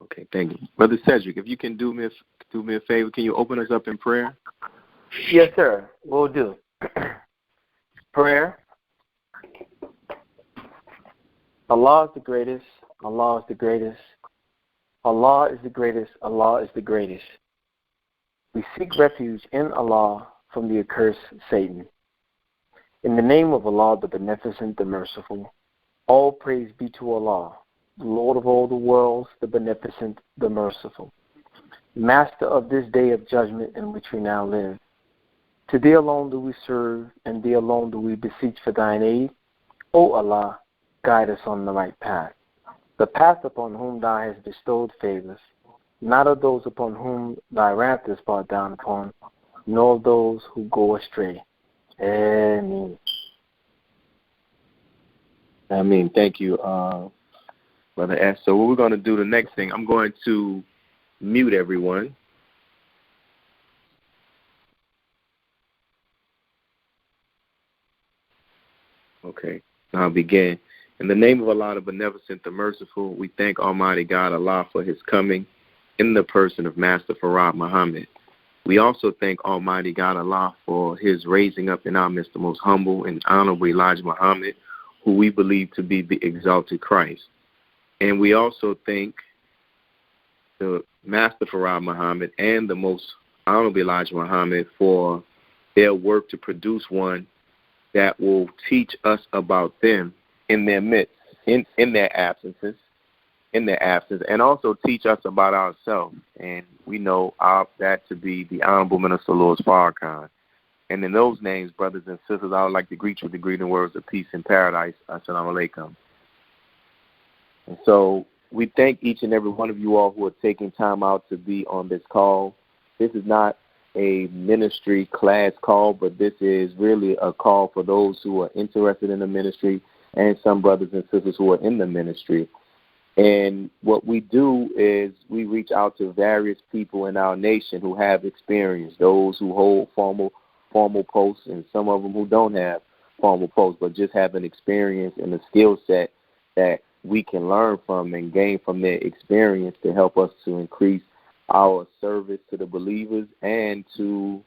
Okay, thank you. Brother Cedric, if you can do me a favor, can you open us up in prayer? Yes, sir. Will do. Prayer. Allah is the greatest. Allah is the greatest. Allah is the greatest. Allah is the greatest. We seek refuge in Allah from the accursed Satan. In the name of Allah, the Beneficent, the Merciful, all praise be to Allah, the Lord of all the worlds, the Beneficent, the Merciful, Master of this day of judgment in which we now live. To Thee alone do we serve, and Thee alone do we beseech for Thine aid. O Allah, guide us on the right path, the path upon whom Thou hast bestowed favors, not of those upon whom Thy wrath is brought down upon, nor of those who go astray. Amen. Amen. Thank you, Brother S. So what we're going to do, the next thing, I'm going to mute everyone. Okay, I'll begin. In the name of Allah, the Beneficent, the Merciful, we thank Almighty God, Allah, for His coming in the person of Master Farad Muhammad. We also thank Almighty God, Allah, for His raising up in our midst the most humble and honorable Elijah Muhammad, who we believe to be the exalted Christ. And we also thank the Master Farad Muhammad and the most honorable Elijah Muhammad for their work to produce one that will teach us about them in their midst, in their absences, and also teach us about ourselves. And we know that to be the Honorable Minister Louis Farrakhan. And in those names, brothers and sisters, I would like to greet you with the greeting words of peace and paradise. Assalamu alaikum. And so we thank each and every one of you all who are taking time out to be on this call. This is not a ministry class call, but this is really a call for those who are interested in the ministry and some brothers and sisters who are in the ministry. And what we do is we reach out to various people in our nation who have experience, those who hold formal posts, and some of them who don't have formal posts, but just have an experience and a skill set that we can learn from and gain from their experience to help us to increase our service to the believers and to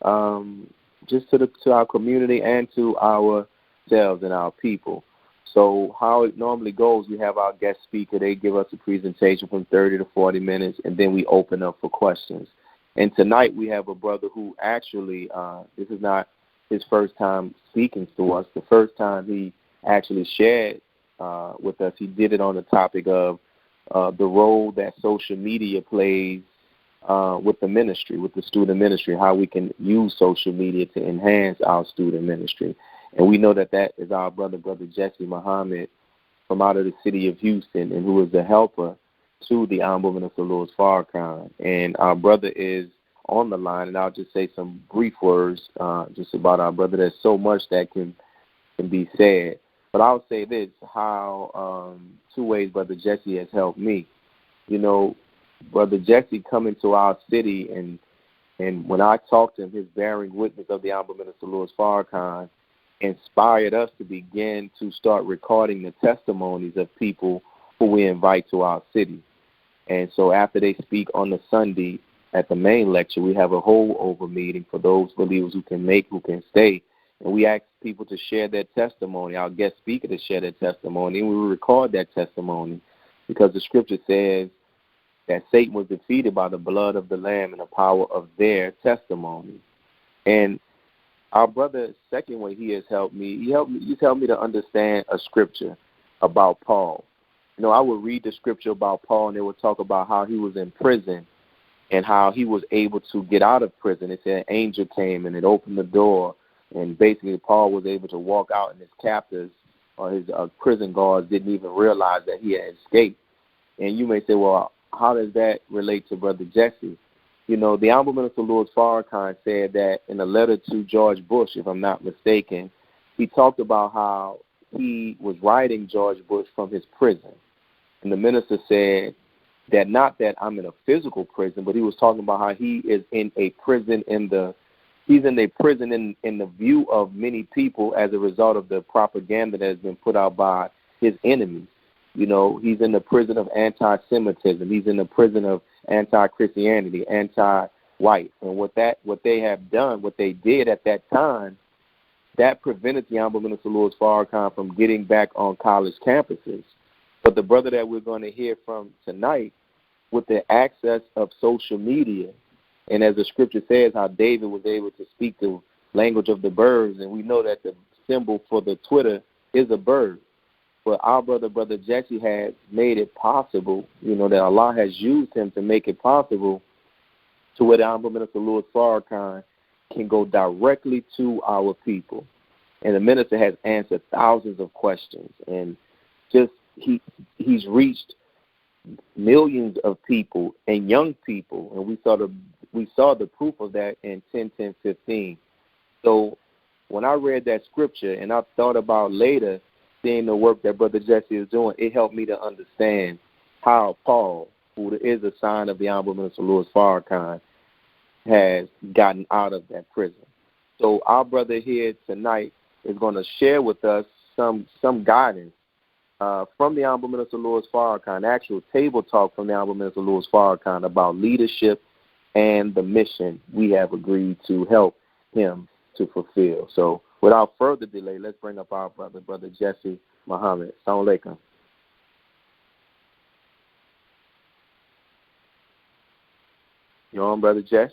to our community and to ourselves and our people. So how it normally goes, we have our guest speaker. They give us a presentation from 30 to 40 minutes, and then we open up for questions. And tonight we have a brother who actually, this is not his first time speaking to us. The first time he actually shared with us, he did it on the topic of the role that social media plays with the ministry, with the student ministry, how we can use social media to enhance our student ministry. And we know that is our brother Jesse Muhammad from out of the city of Houston, and who is the helper to the Honorable Minister Louis Farrakhan. And our brother is on the line, and I'll just say some brief words just about our brother. There's so much that can be said. But I'll say this, how two ways Brother Jesse has helped me. You know, Brother Jesse coming to our city, and when I talked to him, his bearing witness of the Honorable Minister Louis Farrakhan inspired us to begin to start recording the testimonies of people who we invite to our city. And so after they speak on the Sunday at the main lecture, we have a holdover meeting for those believers who can stay. And we ask people to share their testimony, our guest speaker to share their testimony, and we record that testimony because the scripture says that Satan was defeated by the blood of the Lamb and the power of their testimony. And our brother, second way he has helped me, he's helped me to understand a scripture about Paul. You know, I would read the scripture about Paul, and they would talk about how he was in prison and how he was able to get out of prison. It said an angel came and it opened the door, and basically Paul was able to walk out, and his captors or his prison guards didn't even realize that he had escaped. And you may say, well, how does that relate to Brother Jesse? You know, the Honorable Minister Louis Farrakhan said that in a letter to George Bush, if I'm not mistaken, he talked about how he was writing George Bush from his prison. And the minister said that not that I'm in a physical prison, but he was talking about how he is in a prison in the view of many people as a result of the propaganda that has been put out by his enemies. You know, he's in the prison of anti-Semitism. He's in the prison of anti-Christianity, anti-white. And what they have done, what they did at that time, that prevented the Honorable Minister Louis Farrakhan from getting back on college campuses. But the brother that we're going to hear from tonight, with the access of social media, and as the scripture says, how David was able to speak the language of the birds, and we know that the symbol for the Twitter is a bird. But our brother Jesse has made it possible, you know, that Allah has used him to make it possible to where the Honorable Minister Louis Farrakhan can go directly to our people. And the minister has answered thousands of questions, and just he's reached millions of people and young people, and we saw the proof of that in 10:10:15. So when I read that scripture and I thought about later seeing the work that Brother Jesse is doing, it helped me to understand how Paul, who is a sign of the Honorable Minister Louis Farrakhan, has gotten out of that prison. So our brother here tonight is going to share with us some guidance from the Honorable Minister Louis Farrakhan, actual table talk from the Honorable Minister Louis Farrakhan about leadership and the mission we have agreed to help him to fulfill. So without further delay, let's bring up our Brother Jesse Muhammad. Assalamu alaikum. You on, Brother Jess?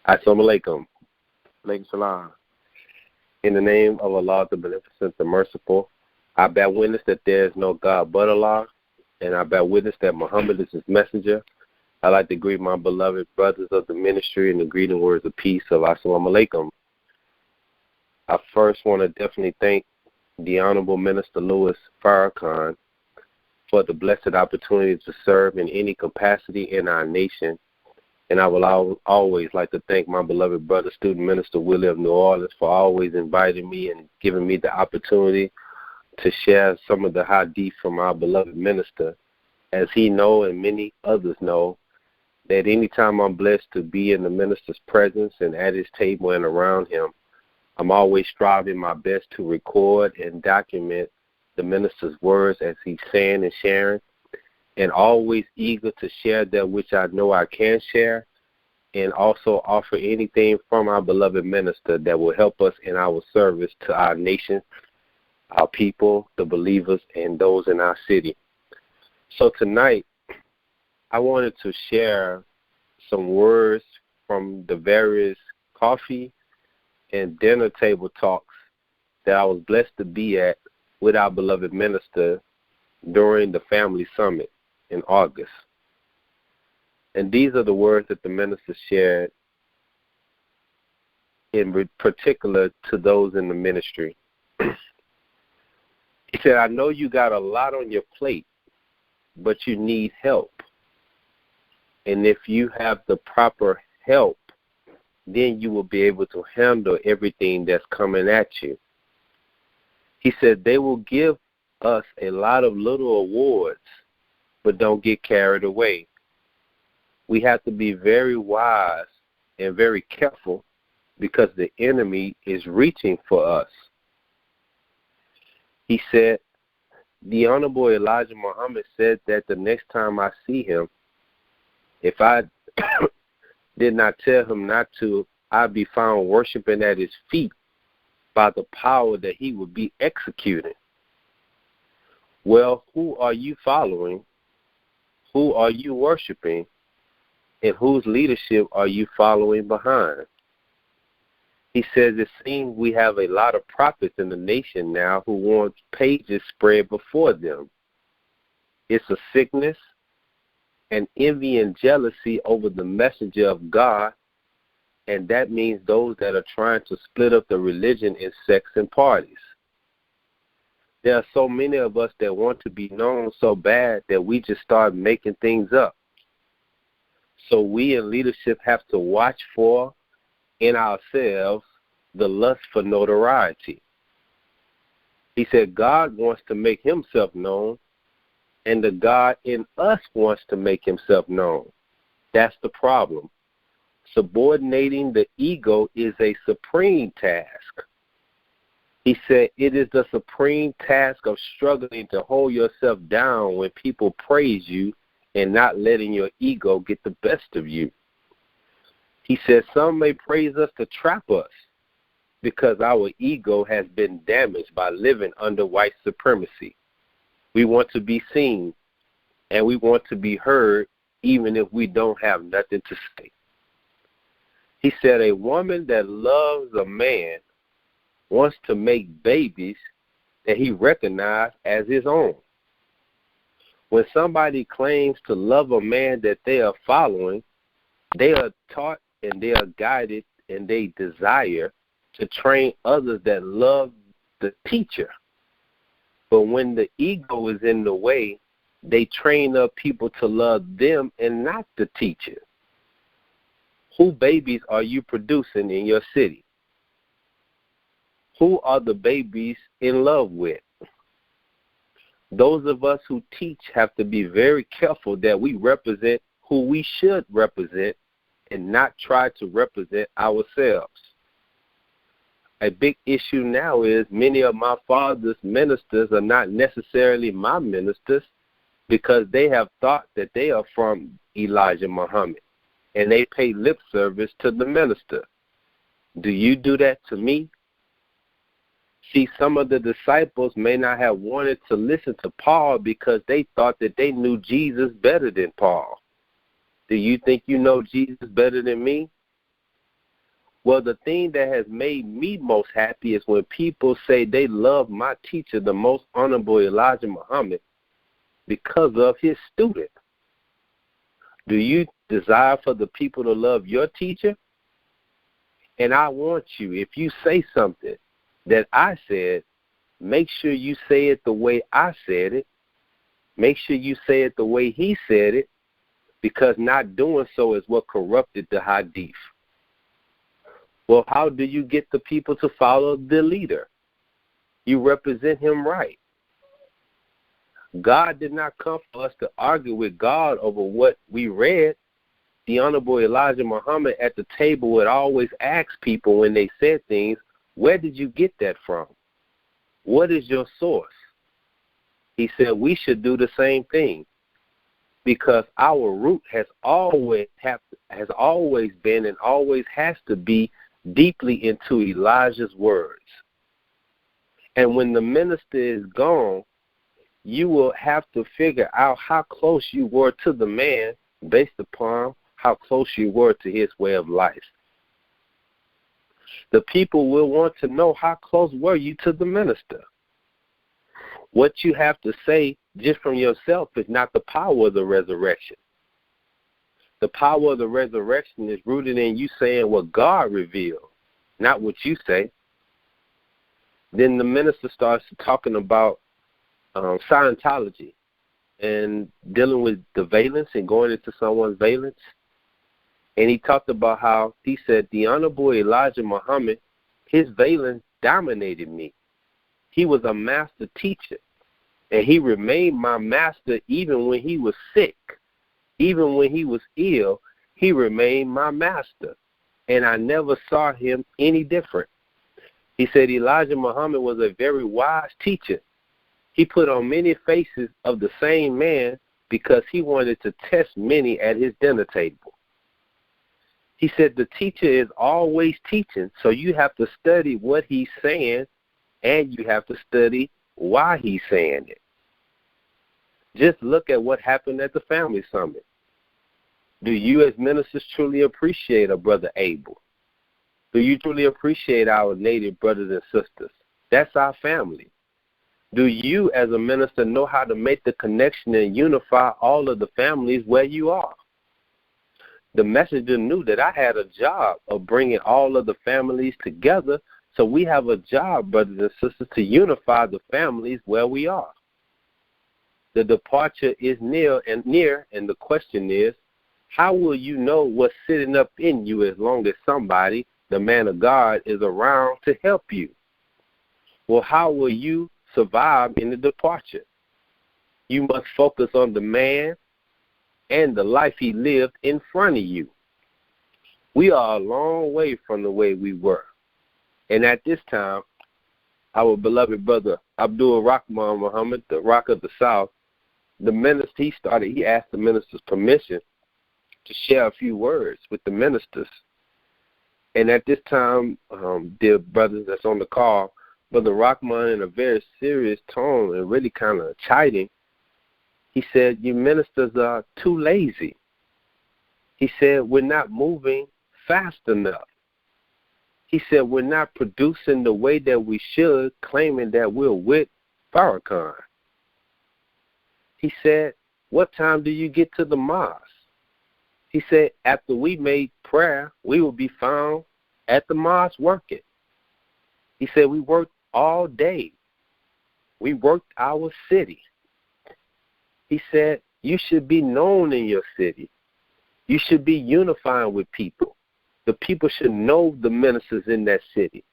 Assalamu alaikum. Alaikum salam. In the name of Allah, the Beneficent, the Merciful, I bear witness that there is no God but Allah, and I bear witness that Muhammad is his messenger. I'd like to greet my beloved brothers of the ministry in the greeting words of peace of Assalamu alaikum. I first want to definitely thank the Honorable Minister Louis Farrakhan for the blessed opportunity to serve in any capacity in our nation. And I will always like to thank my beloved brother, Student Minister Willie of New Orleans, for always inviting me and giving me the opportunity to share some of the hadith from our beloved minister. As he know and many others know, that anytime I'm blessed to be in the minister's presence and at his table and around him, I'm always striving my best to record and document the minister's words as he's saying and sharing, and always eager to share that which I know I can share, and also offer anything from our beloved minister that will help us in our service to our nation, our people, the believers, and those in our city. So tonight, I wanted to share some words from the various coffee and dinner table talks that I was blessed to be at with our beloved minister during the family summit in August. And these are the words that the minister shared in particular to those in the ministry. He said, I know you got a lot on your plate, but you need help. And if you have the proper help, then you will be able to handle everything that's coming at you. He said they will give us a lot of little awards, but don't get carried away. We have to be very wise and very careful because the enemy is reaching for us. He said, the Honorable Elijah Muhammad said that the next time I see him, if I did not tell him not to, I'd be found worshiping at his feet by the power that he would be executing. Well, who are you following? Who are you worshiping? And whose leadership are you following behind? He says it seems we have a lot of prophets in the nation now who want pages spread before them. It's a sickness and envy and jealousy over the messenger of God, and that means those that are trying to split up the religion in sects and parties. There are so many of us that want to be known so bad that we just start making things up. So we in leadership have to watch for in ourselves the lust for notoriety. He said God wants to make himself known, and the God in us wants to make himself known. That's the problem. Subordinating the ego is a supreme task. He said, it is the supreme task of struggling to hold yourself down when people praise you and not letting your ego get the best of you. He said, some may praise us to trap us because our ego has been damaged by living under white supremacy. We want to be seen and we want to be heard even if we don't have nothing to say. He said, a woman that loves a man wants to make babies that he recognizes as his own. When somebody claims to love a man that they are following, they are taught and they are guided and they desire to train others that love the teacher. But when the ego is in the way, they train up people to love them and not the teacher. Who babies are you producing in your city? Who are the babies in love with? Those of us who teach have to be very careful that we represent who we should represent and not try to represent ourselves. A big issue now is many of my father's ministers are not necessarily my ministers because they have thought that they are from Elijah Muhammad and they pay lip service to the minister. Do you do that to me? See, some of the disciples may not have wanted to listen to Paul because they thought that they knew Jesus better than Paul. Do you think you know Jesus better than me? Well, the thing that has made me most happy is when people say they love my teacher, the most honorable Elijah Muhammad, because of his student. Do you desire for the people to love your teacher? And I want you, if you say something that I said, make sure you say it the way I said it. Make sure you say it the way he said it, because not doing so is what corrupted the hadith. Well, how do you get the people to follow the leader? You represent him right. God did not come for us to argue with God over what we read. The Honorable Elijah Muhammad at the table would always ask people when they said things, where did you get that from? What is your source? He said we should do the same thing because our root has always been and always has to be deeply into Elijah's words. And when the minister is gone, you will have to figure out how close you were to the man based upon how close you were to his way of life. The people will want to know how close were you to the minister. What you have to say just from yourself is not the power of the resurrection. The power of the resurrection is rooted in you saying what God revealed, not what you say. Then the minister starts talking about Scientology and dealing with the valence and going into someone's valence. And he talked about how he said the Honorable Elijah Muhammad, his valence dominated me. He was a master teacher, and he remained my master even when he was sick. Even when he was ill, he remained my master, and I never saw him any different. He said Elijah Muhammad was a very wise teacher. He put on many faces of the same man because he wanted to test many at his dinner table. He said the teacher is always teaching, so you have to study what he's saying, and you have to study why he's saying it. Just look at what happened at the Family Summit. Do you as ministers truly appreciate a Brother Abel? Do you truly appreciate our native brothers and sisters? That's our family. Do you as a minister know how to make the connection and unify all of the families where you are? The messenger knew that I had a job of bringing all of the families together, so we have a job, brothers and sisters, to unify the families where we are. The departure is near, and the question is, how will you know what's sitting up in you as long as somebody, the man of God, is around to help you? Well, how will you survive in the departure? You must focus on the man and the life he lived in front of you. We are a long way from the way we were. And at this time, our beloved brother Abdul Rahman Muhammad, the Rock of the South, the minister, he asked the minister's permission to share a few words with the ministers. And at this time, dear brothers that's on the call, Brother Rahman, in a very serious tone and really kind of chiding, he said, you ministers are too lazy. He said, we're not moving fast enough. He said, we're not producing the way that we should, claiming that we're with Farrakhan. He said, what time do you get to the mosque? He said, after we made prayer, we will be found at the mosque working. He said, we worked all day. We worked our city. He said, you should be known in your city. You should be unifying with people. The people should know the ministers in that city.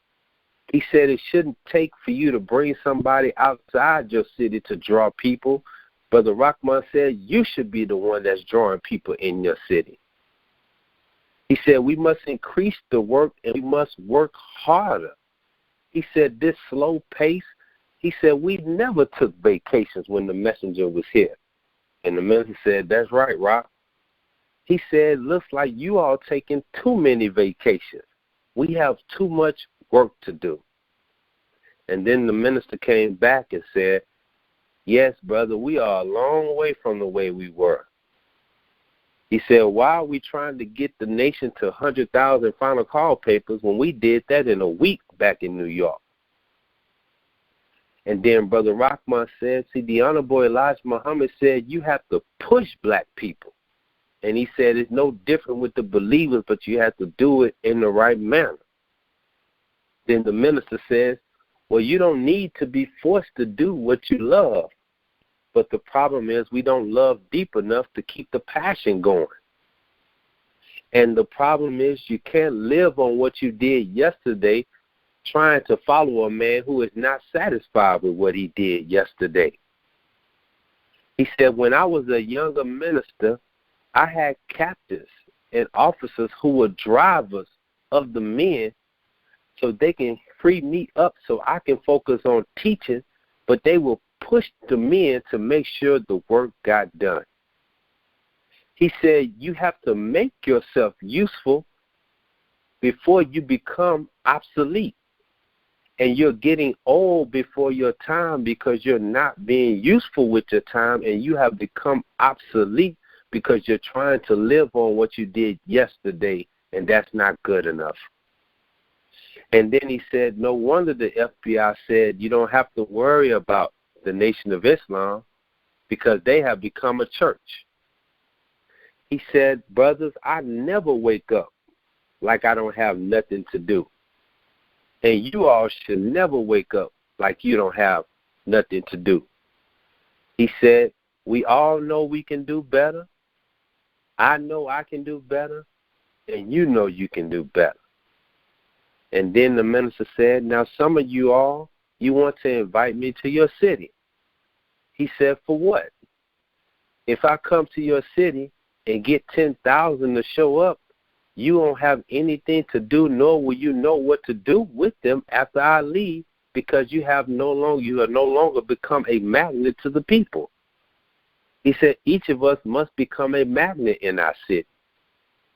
He said it shouldn't take for you to bring somebody outside your city to draw people. Brother Rahman said you should be the one that's drawing people in your city. He said we must increase the work and we must work harder. He said this slow pace, he said we never took vacations when the messenger was here. And the minister said, that's right, Rock. He said, looks like you all taking too many vacations. We have too much work to do. And then the minister came back and said, yes, brother, we are a long way from the way we were. He said, why are we trying to get the nation to 100,000 final call papers when we did that in a week back in New York? And then Brother Rahman said, see, the Honorable Elijah Muhammad said, you have to push black people. And he said, it's no different with the believers, but you have to do it in the right manner. Then the minister says, well, you don't need to be forced to do what you love. But the problem is we don't love deep enough to keep the passion going. And the problem is you can't live on what you did yesterday trying to follow a man who is not satisfied with what he did yesterday. He said, when I was a younger minister, I had captains and officers who were drivers of the men so they can free me up so I can focus on teaching, but they will push the men to make sure the work got done. He said, you have to make yourself useful before you become obsolete. And you're getting old before your time because you're not being useful with your time, and you have become obsolete because you're trying to live on what you did yesterday, and that's not good enough. And then he said, no wonder the FBI said you don't have to worry about the Nation of Islam because they have become a church. He said, brothers, I never wake up like I don't have nothing to do. And you all should never wake up like you don't have nothing to do. He said, we all know we can do better. I know I can do better. And you know you can do better. And then the minister said, now some of you all, you want to invite me to your city. He said, for what? If I come to your city and get 10,000 to show up, you won't have anything to do, nor will you know what to do with them after I leave, because you have no longer become a magnet to the people. He said each of us must become a magnet in our city.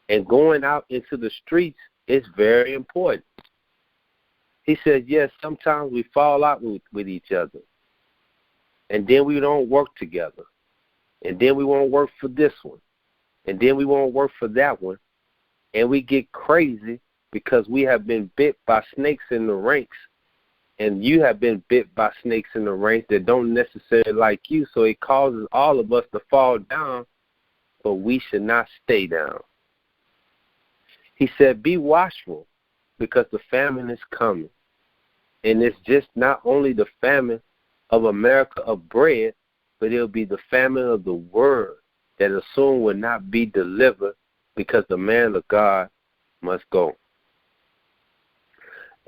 And going out into the streets is very important. He said, yes, sometimes we fall out with each other. And then we don't work together. And then we won't work for this one. And then we won't work for that one. And we get crazy because we have been bit by snakes in the ranks. And you have been bit by snakes in the ranks that don't necessarily like you. So it causes all of us to fall down, but we should not stay down. He said, be watchful because the famine is coming. And it's just not only the famine of America of bread, but it'll be the famine of the word that soon will not be delivered because the man of God must go.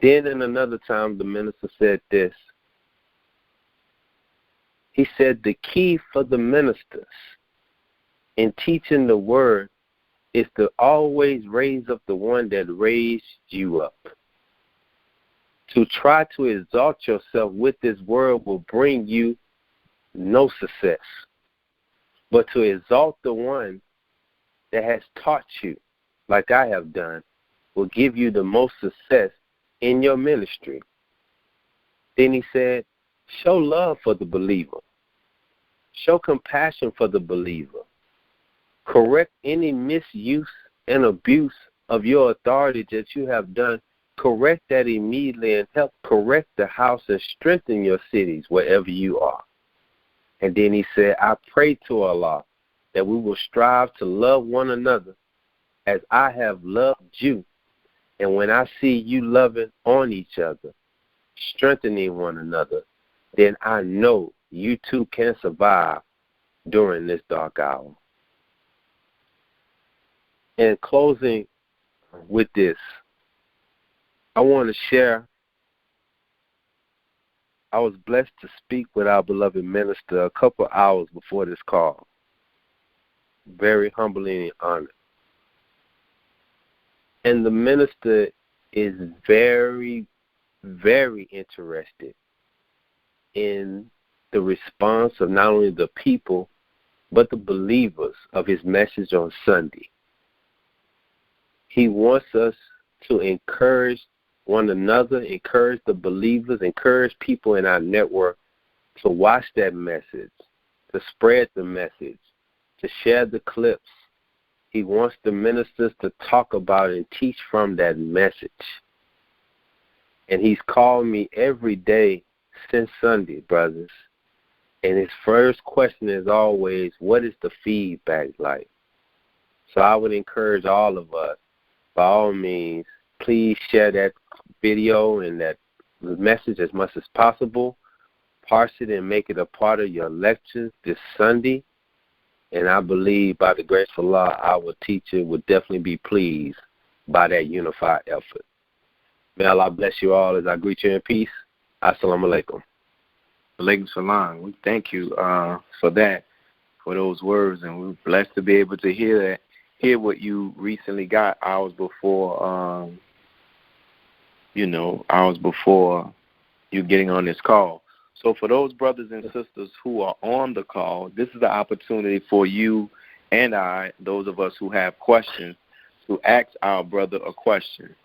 Then in another time, the minister said this. He said the key for the ministers in teaching the word is to always raise up the one that raised you up. To try to exalt yourself with this world will bring you no success. But to exalt the one that has taught you, like I have done, will give you the most success in your ministry. Then he said, show love for the believer. Show compassion for the believer. Correct any misuse and abuse of your authority that you have done. Correct that immediately and help correct the house and strengthen your cities wherever you are. And then he said, I pray to Allah that we will strive to love one another as I have loved you. And when I see you loving on each other, strengthening one another, then I know you too can survive during this dark hour. In closing with this, I want to share, I was blessed to speak with our beloved minister a couple hours before this call. Very humbling and honored. And the minister is very, very interested in the response of not only the people, but the believers of his message on Sunday. He wants us to encourage one another, encourage the believers, encourage people in our network to watch that message, to spread the message, to share the clips. He wants the ministers to talk about and teach from that message. And he's called me every day since Sunday, brothers. And his first question is always, what is the feedback like? So I would encourage all of us, by all means, please share that video and that message as much as possible. Parse it and make it a part of your lectures this Sunday. And I believe by the grace of Allah, our teacher would definitely be pleased by that unified effort. May Allah bless you all as I greet you in peace. Assalamu alaikum. Alaikum salam. We thank you for that, for those words, and we're blessed to be able to hear what you recently got hours before, hours before you getting on this call. So for those brothers and sisters who are on the call, this is the opportunity for you and I, those of us who have questions, to ask our brother a question.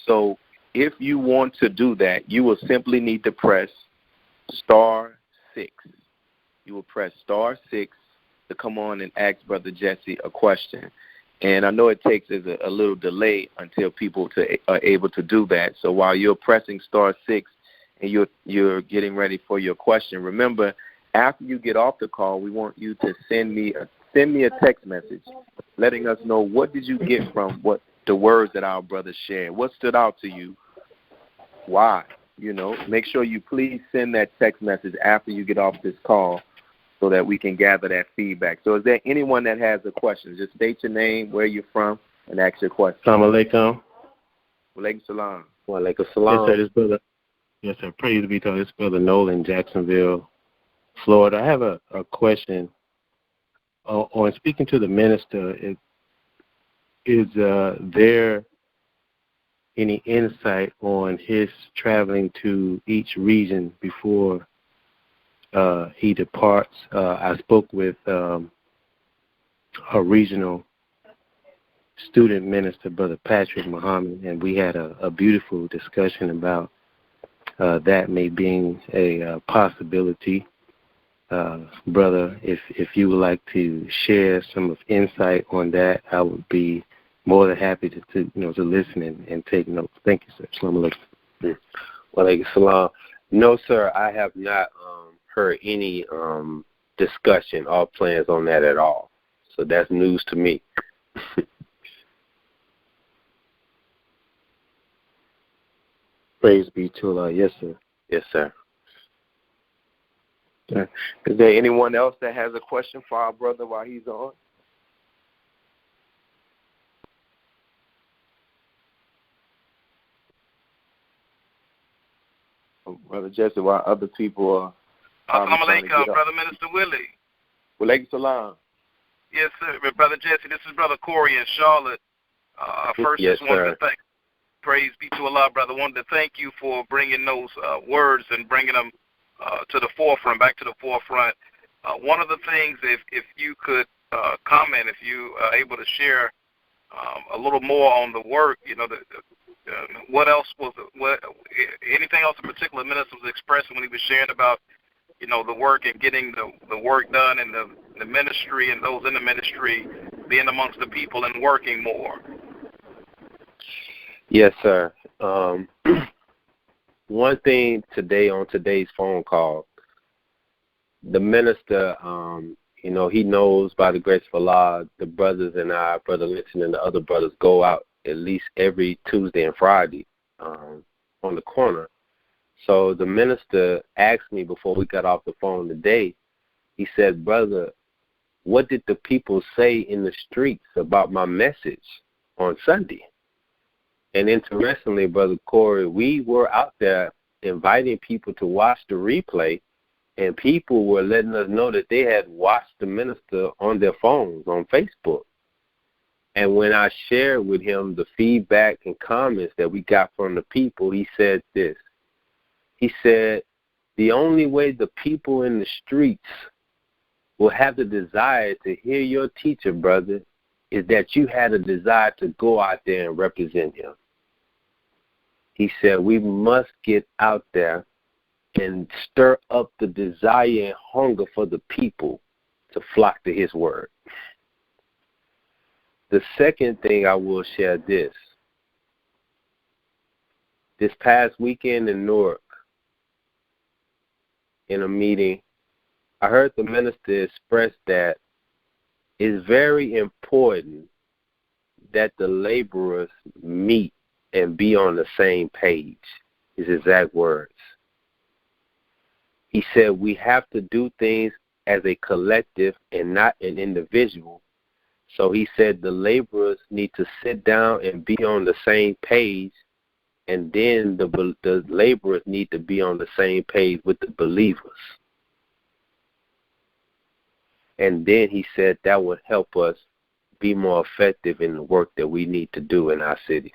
So if you want to do that, you will simply need to press *6. You will press *6 to come on and ask Brother Jesse a question. And I know it takes a little delay until people are able to do that. So while you're pressing *6 and you're getting ready for your question, remember, after you get off the call, we want you to send me a text message letting us know what did you get from what the words that our brother shared. What stood out to you? Why? Make sure you please send that text message after you get off this call so that we can gather that feedback. So is there anyone that has a question? Just state your name, where you're from, and ask your question. Assalamu alaikum. Wa alaikum salam. Wa alaikum salam. Yes, sir, this brother. Yes, sir. Praise be to this brother Nolan, Jacksonville, Florida. I have a question. On speaking to the minister, is there any insight on his traveling to each region before he departs? I spoke with a regional student minister, Brother Patrick Muhammad, and we had a beautiful discussion about that may being a possibility. Brother, if you would like to share some of insight on that, I would be more than happy to listen and take notes. Thank you, sir. Assalamu alaikum. Wa alaikum salam. No, sir, I have not heard any discussion or plans on that at all. So that's news to me. Praise be to Allah. Yes, sir. Yes, sir. Is there anyone else that has a question for our brother while he's on? Brother Jesse, while other people are... Assalamu alaikum, Brother Minister Willie. Wa alaikum salam. Yes, sir. Brother Jesse, this is Brother Corey in Charlotte. First, yes, just wanted to Praise be to Allah, brother. I wanted to thank you for bringing those words and bringing them to the forefront, back to the forefront. One of the things, if you could comment, if you are able to share a little more on the work, what else was anything else in particular the minister was expressing when he was sharing about, the work and getting the work done and the ministry and those in the ministry being amongst the people and working more? Yes, sir. One thing today on today's phone call, the minister, he knows by the grace of Allah, the brothers and I, Brother Linton and the other brothers, go out at least every Tuesday and Friday on the corner. So the minister asked me before we got off the phone today, he said, brother, what did the people say in the streets about my message on Sunday? And interestingly, Brother Corey, we were out there inviting people to watch the replay, and people were letting us know that they had watched the minister on their phones on Facebook. And when I shared with him the feedback and comments that we got from the people, he said this. He said, the only way the people in the streets will have the desire to hear your teacher, brother, is that you had a desire to go out there and represent him. He said, we must get out there and stir up the desire and hunger for the people to flock to his word. The second thing I will share this past weekend in Newark, in a meeting, I heard the minister express that it's very important that the laborers meet and be on the same page, his exact words. He said we have to do things as a collective and not an individual. So he said the laborers need to sit down and be on the same page, and then the laborers need to be on the same page with the believers. And then he said that would help us be more effective in the work that we need to do in our cities.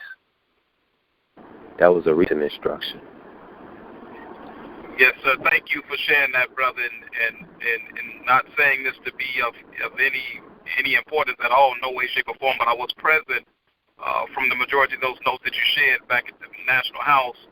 That was a recent instruction. Yes, sir. Thank you for sharing that, brother, and not saying this to be of any importance at all, no way, shape, or form, but I was present from the majority of those notes that you shared back at the National House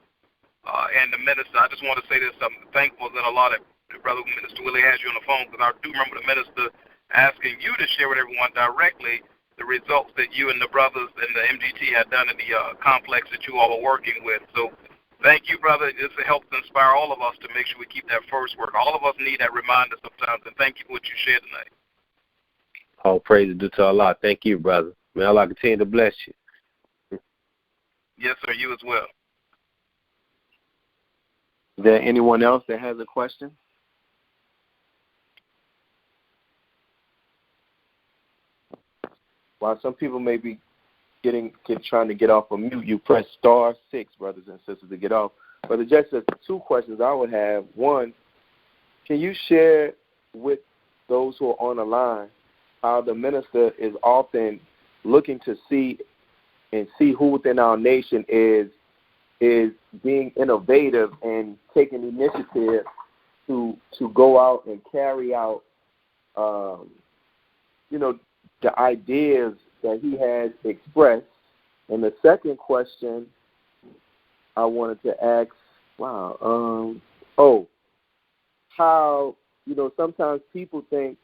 and the minister. I just want to say this. I'm thankful that a lot of Brother Minister Willie has you on the phone, because I do remember the minister asking you to share with everyone directly the results that you and the brothers and the MGT had done in the complex that you all are working with. So thank you, brother. This helps inspire all of us to make sure we keep that first work. All of us need that reminder sometimes, and thank you for what you shared tonight. All praise due to Allah. Thank you, brother. May Allah continue to bless you. Yes, sir. You as well. Is there anyone else that has a question? While some people may be trying to get off of mute, you press *6, brothers and sisters, to get off. Brother Jesse, two questions I would have. One, can you share with those who are on the line how the minister is often looking to see who within our nation is being innovative and taking initiative to go out and carry out, the ideas that he has expressed? And the second question I wanted to ask, how, sometimes people think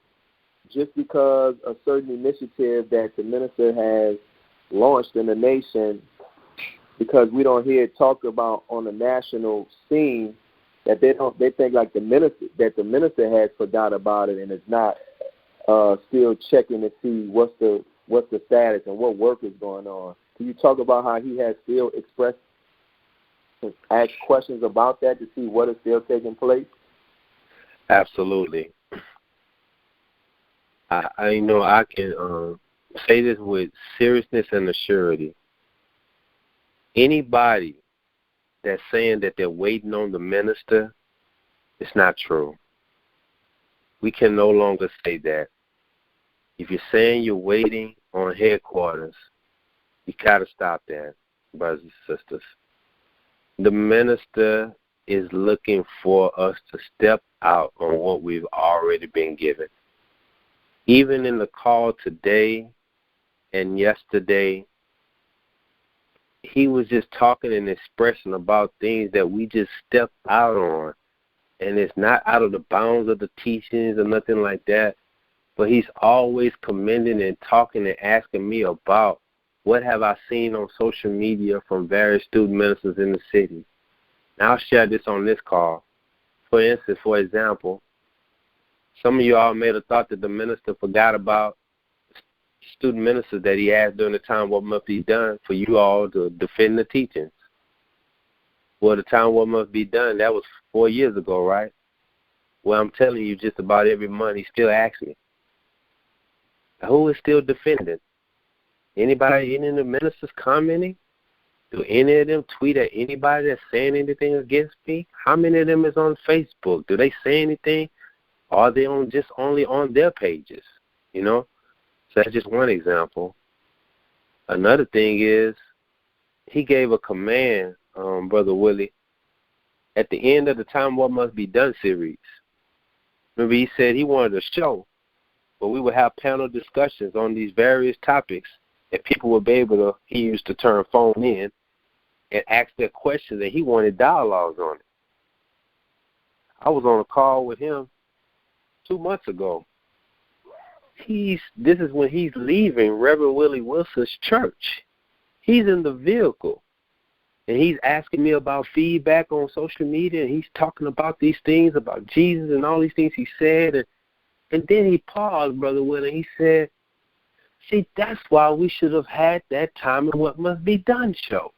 just because a certain initiative that the minister has launched in the nation, because we don't hear it talked about on the national scene, that they think like the minister has forgot about it and is not still checking to see what's the status and what work is going on. Can you talk about how he has still expressed and asked questions about that to see what is still taking place? Absolutely. I can say this with seriousness and assurity. Anybody that's saying that they're waiting on the minister, it's not true. We can no longer say that. If you're saying you're waiting on headquarters, you got to stop that. brothers and sisters. The minister is looking for us to step out on what we've already been given. Even in the call today and yesterday, he was just talking and expressing about things that we just stepped out on. And it's not out of the bounds of the teachings or nothing like that. But he's always commending and talking and asking me about what have I seen on social media from various student ministers in the city. And I'll share this on this call. For instance, for example, some of you all may have thought that the minister forgot about student ministers that he asked during the time what must be done for you all to defend the teachings. Well, the time what must be done, that was 4 years ago, right? Well, I'm telling you, just about every month he still asks me. Who is still defending? Anybody, any of the ministers commenting? Do any of them tweet at anybody that's saying anything against me? How many of them is on Facebook? Do they say anything? Or are they on just only on their pages? You know? So that's just one example. Another thing is he gave a command, Brother Willie, at the end of the Time What Must Be Done series. Remember he said he wanted a show where we would have panel discussions on these various topics and people would be able to, he used the term phone in, and ask their questions, and he wanted dialogues on it. I was on a call with him 2 months ago. This is when he's leaving Reverend Willie Wilson's church. He's in the vehicle, and he's asking me about feedback on social media, and he's talking about these things, about Jesus and all these things he said, and then he paused, Brother Willie, and he said, see, that's why we should have had that Time and What Must Be Done show.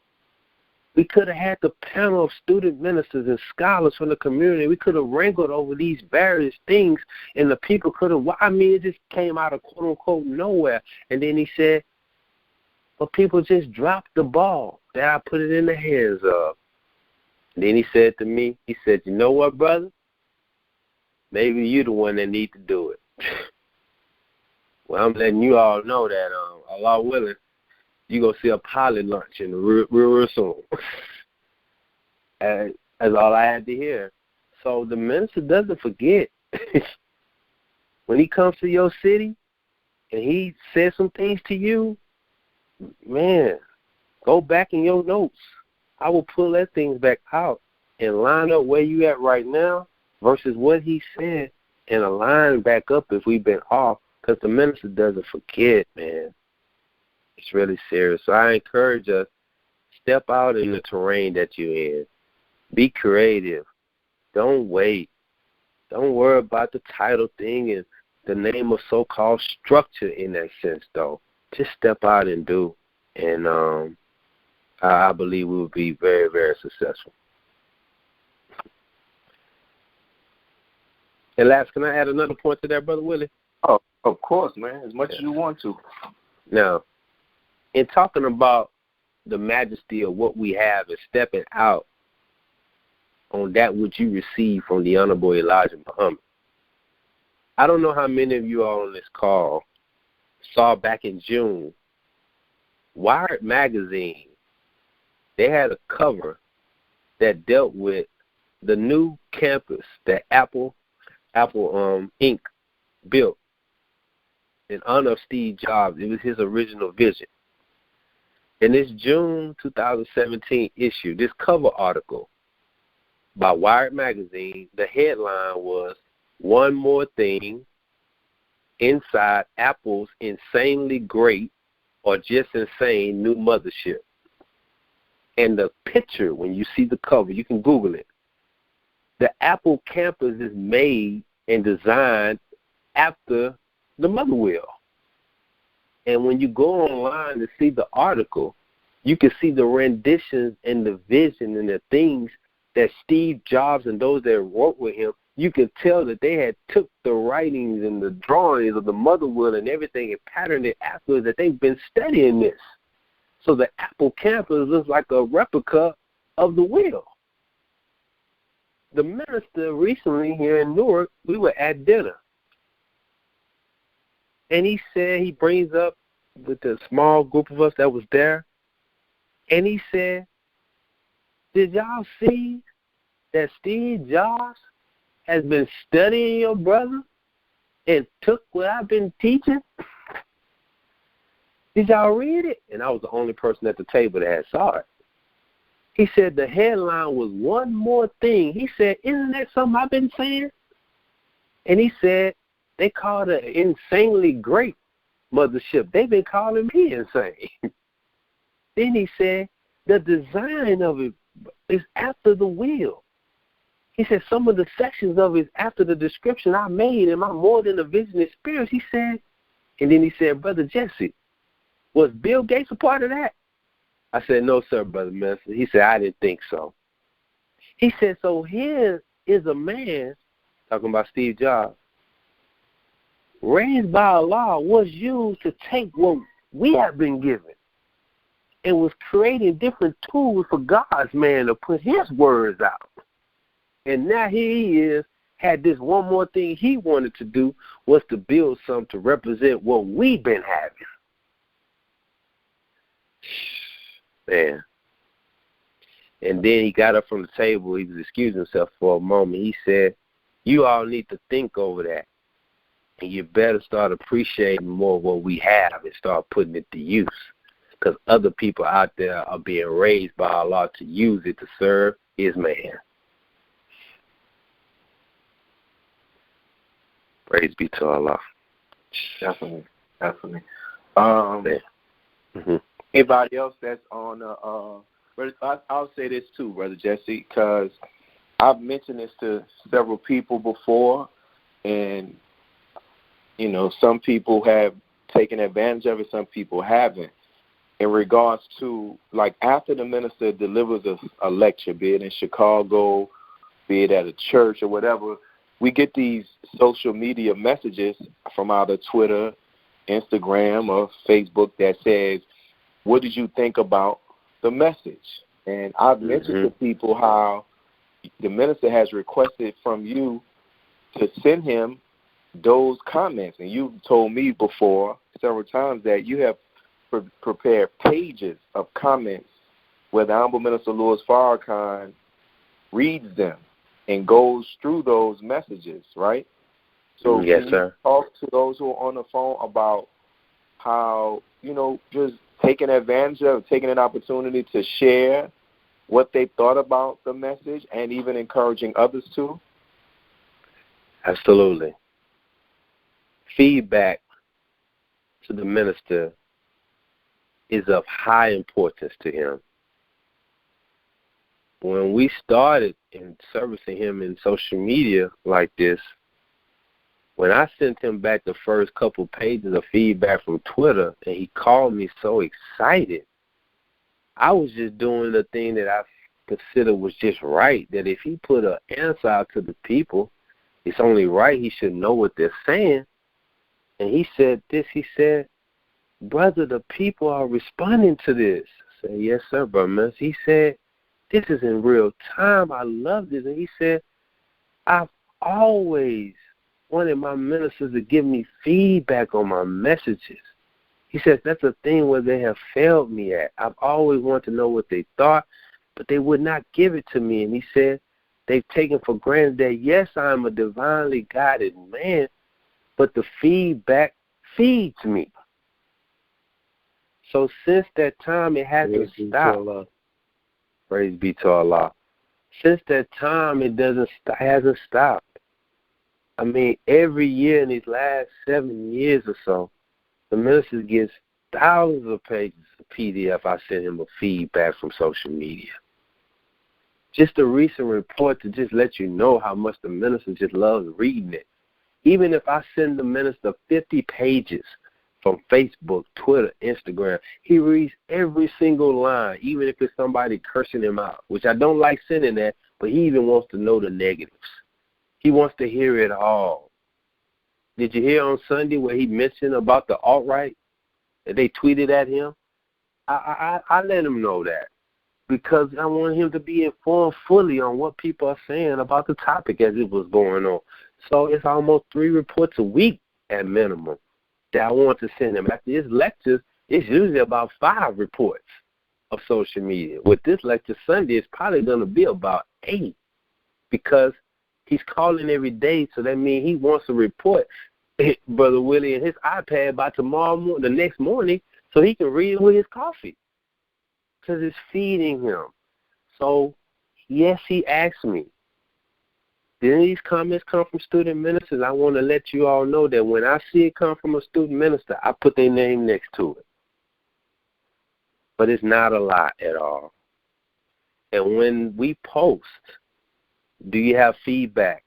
We could have had the panel of student ministers and scholars from the community. We could have wrangled over these various things, and the people could have, I mean, it just came out of quote-unquote nowhere. And then he said, but people just dropped the ball that I put it in the hands of. And then he said to me, he said, you know what, brother? Maybe you're the one that need to do it. Well, I'm letting you all know that, Allah willing, you're going to see a pilot launch in real soon. And that's all I had to hear. So the minister doesn't forget. When he comes to your city and he says some things to you, man, go back in your notes. I will pull that things back out and line up where you at right now versus what he said and align back up if we've been off, because the minister doesn't forget, man. It's really serious. So I encourage us, step out in the terrain that you're in. Be creative. Don't wait. Don't worry about the title thing and the name of so-called structure in that sense, though. Just step out and do. And I believe we will be very, very successful. And last, can I add another point to that, Brother Willie? Oh, of course, man, as much as you want to. Now, in talking about the majesty of what we have and stepping out on that which you received from the Honorable Elijah Muhammad, I don't know how many of you all on this call saw back in June, Wired Magazine, they had a cover that dealt with the new campus that Apple Inc. built in honor of Steve Jobs. It was his original vision. In this June 2017 issue, this cover article by Wired Magazine, the headline was, "One More Thing Inside Apple's Insanely Great or Just Insane New Mothership." And the picture, when you see the cover, you can Google it. The Apple campus is made and designed after the mother wheel. And when you go online to see the article, you can see the renditions and the vision and the things that Steve Jobs and those that wrote with him, you can tell that they had took the writings and the drawings of the mother wheel and everything and patterned it after, that they've been studying this. So the Apple campus looks like a replica of the wheel. The minister recently here in Newark, we were at dinner. And he said, he brings up with the small group of us that was there, And he said, did y'all see that Steve Jobs has been studying your brother and took what I've been teaching? Did y'all read it? And I was the only person at the table that had saw it. He said the headline was one more thing. He said, isn't that something I've been saying? And he said, they called it an insanely great mothership. They've been calling me insane. Then he said, the design of it is after the will. He said, some of the sections of it is after the description I made in my More Than a Vision experience. He said, and then he said, Brother Jesse, was Bill Gates a part of that? I said, no, sir, Brother Minister. He said, I didn't think so. He said, so here is a man, talking about Steve Jobs, raised by Allah, was used to take what we have been given and was creating different tools for God's man to put his words out. And now here he is, had this one more thing he wanted to do, was to build something to represent what we've been having. Man. And then he got up from the table. He was excusing himself for a moment. He said, you all need to think over that. And you better start appreciating more of what we have and start putting it to use. Because other people out there are being raised by Allah to use it to serve his man. Praise be to Allah. Definitely. Mm-hmm. Anybody else that's on I'll say this too, Brother Jesse, because I've mentioned this to several people before, and some people have taken advantage of it, some people haven't. In regards to, like, after the minister delivers a lecture, be it in Chicago, be it at a church or whatever, we get these social media messages from either Twitter, Instagram, or Facebook that says, what did you think about the message? And I've mentioned to people how the minister has requested from you to send him those comments. And you've told me before several times that you have prepared pages of comments where the Honorable Minister Louis Farrakhan reads them and goes through those messages, right? So yes, sir. Talk to those who are on the phone about how, just taking advantage of, taking an opportunity to share what they thought about the message and even encouraging others to? Absolutely. Feedback to the minister is of high importance to him. When we started in servicing him in social media like this, when I sent him back the first couple pages of feedback from Twitter and he called me so excited, I was just doing the thing that I considered was just right, that if he put an answer out to the people, it's only right he should know what they're saying. And he said this, he said, brother, the people are responding to this. I said, yes, sir, brother. He said, this is in real time. I love this. And he said, I've always wanted my ministers to give me feedback on my messages. He says, that's a thing where they have failed me at. I've always wanted to know what they thought, but they would not give it to me. And he said, they've taken for granted that, yes, I'm a divinely guided man, but the feedback feeds me. So since that time, it hasn't stopped. Praise be to Allah. Since that time, it hasn't stopped. I mean, every year in these last 7 years or so, the minister gets thousands of pages of PDF. I send him a feedback from social media. Just a recent report to just let you know how much the minister just loves reading it. Even if I send the minister 50 pages from Facebook, Twitter, Instagram, he reads every single line, even if it's somebody cursing him out, which I don't like sending that, but he even wants to know the negatives. He wants to hear it all. Did you hear on Sunday where he mentioned about the alt-right that they tweeted at him? I let him know that because I want him to be informed fully on what people are saying about the topic as it was going on. So it's almost 3 reports a week at minimum that I want to send him. After his lectures, it's usually about 5 reports of social media. With this lecture Sunday, it's probably going to be about 8 because he's calling every day, so that means he wants to report Brother Willie and his iPad by the next morning, so he can read it with his coffee because it's feeding him. So, yes, he asked me, did any of these comments come from student ministers? I want to let you all know that when I see it come from a student minister, I put their name next to it. But it's not a lot at all. And when we post, do you have feedback?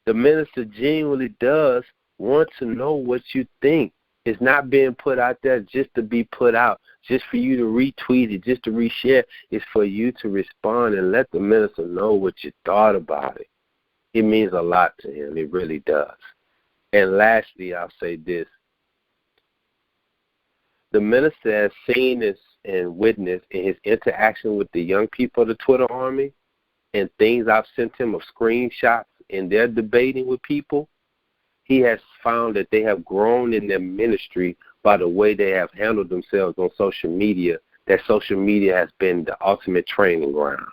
The minister genuinely does want to know what you think. It's not being put out there just to be put out, just for you to retweet it, just to reshare. It's for you to respond and let the minister know what you thought about it. It means a lot to him. It really does. And lastly, I'll say this. The minister has seen this and witnessed in his interaction with the young people of the Twitter army and things I've sent him of screenshots in their debating with people. He has found that they have grown in their ministry by the way they have handled themselves on social media, that social media has been the ultimate training ground.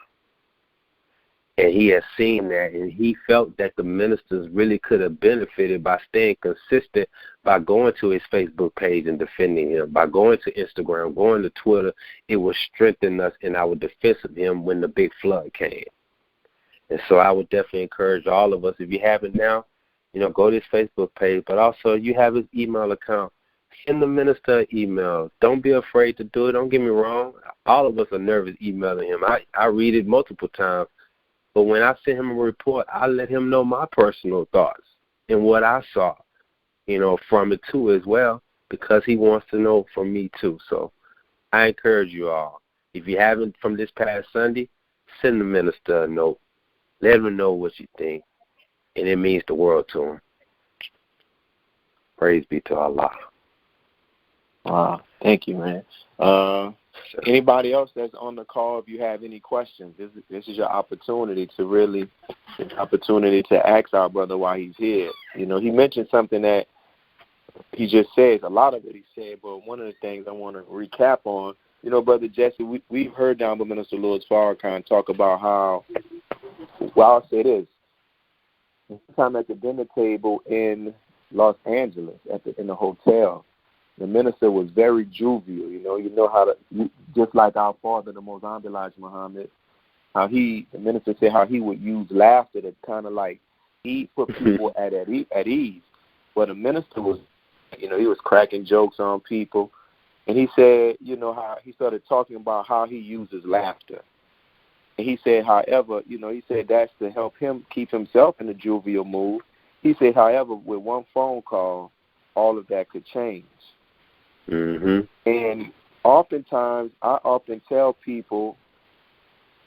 And he has seen that, and he felt that the ministers really could have benefited by staying consistent, by going to his Facebook page and defending him, by going to Instagram, going to Twitter. It would strengthen us in our defense of him when the big flood came. And so I would definitely encourage all of us, if you haven't now, go to his Facebook page, but also you have his email account. Send the minister an email. Don't be afraid to do it. Don't get me wrong. All of us are nervous emailing him. I read it multiple times. But when I send him a report, I let him know my personal thoughts and what I saw, from it too as well, because he wants to know from me too. So I encourage you all, if you haven't from this past Sunday, send the minister a note. Let him know what you think, and it means the world to him. Praise be to Allah. Wow. Thank you, man. Anybody else that's on the call, if you have any questions, this is your opportunity to ask our brother why he's here. He mentioned something that he just says, a lot of it he said, but one of the things I want to recap on, Brother Jesse, we've heard down by Minister Louis Farrakhan talk about how, I'll say this, time at the dinner table in Los Angeles, in the hotel, the minister was very jovial. You know how to, just like our father, the Mozambique Elijah Muhammad, the minister said how he would use laughter to kind of like put people at ease. But the minister was, he was cracking jokes on people. And he said, how he started talking about how he uses laughter. And he said, however, he said that's to help him keep himself in a jovial mood. He said, however, with one phone call, all of that could change. Mm-hmm. And oftentimes, I often tell people,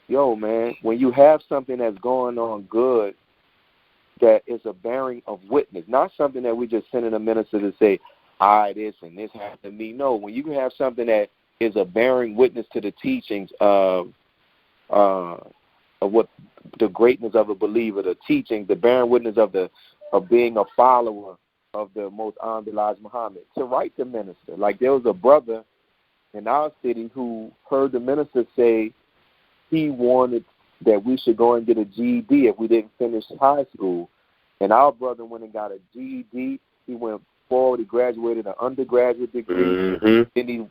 yo, man, when you have something that's going on good, that is a bearing of witness, not something that we just sending a minister to say, this and this happened to me. No, when you can have something that is a bearing witness to the teachings of what the greatness of a believer, the teaching, the bearing witness of being a follower of the most honored Elijah Muhammad, to write the minister. Like there was a brother in our city who heard the minister say he wanted that we should go and get a GED if we didn't finish high school. And our brother went and got a GED. He went forward. He graduated an undergraduate degree. Mm-hmm. And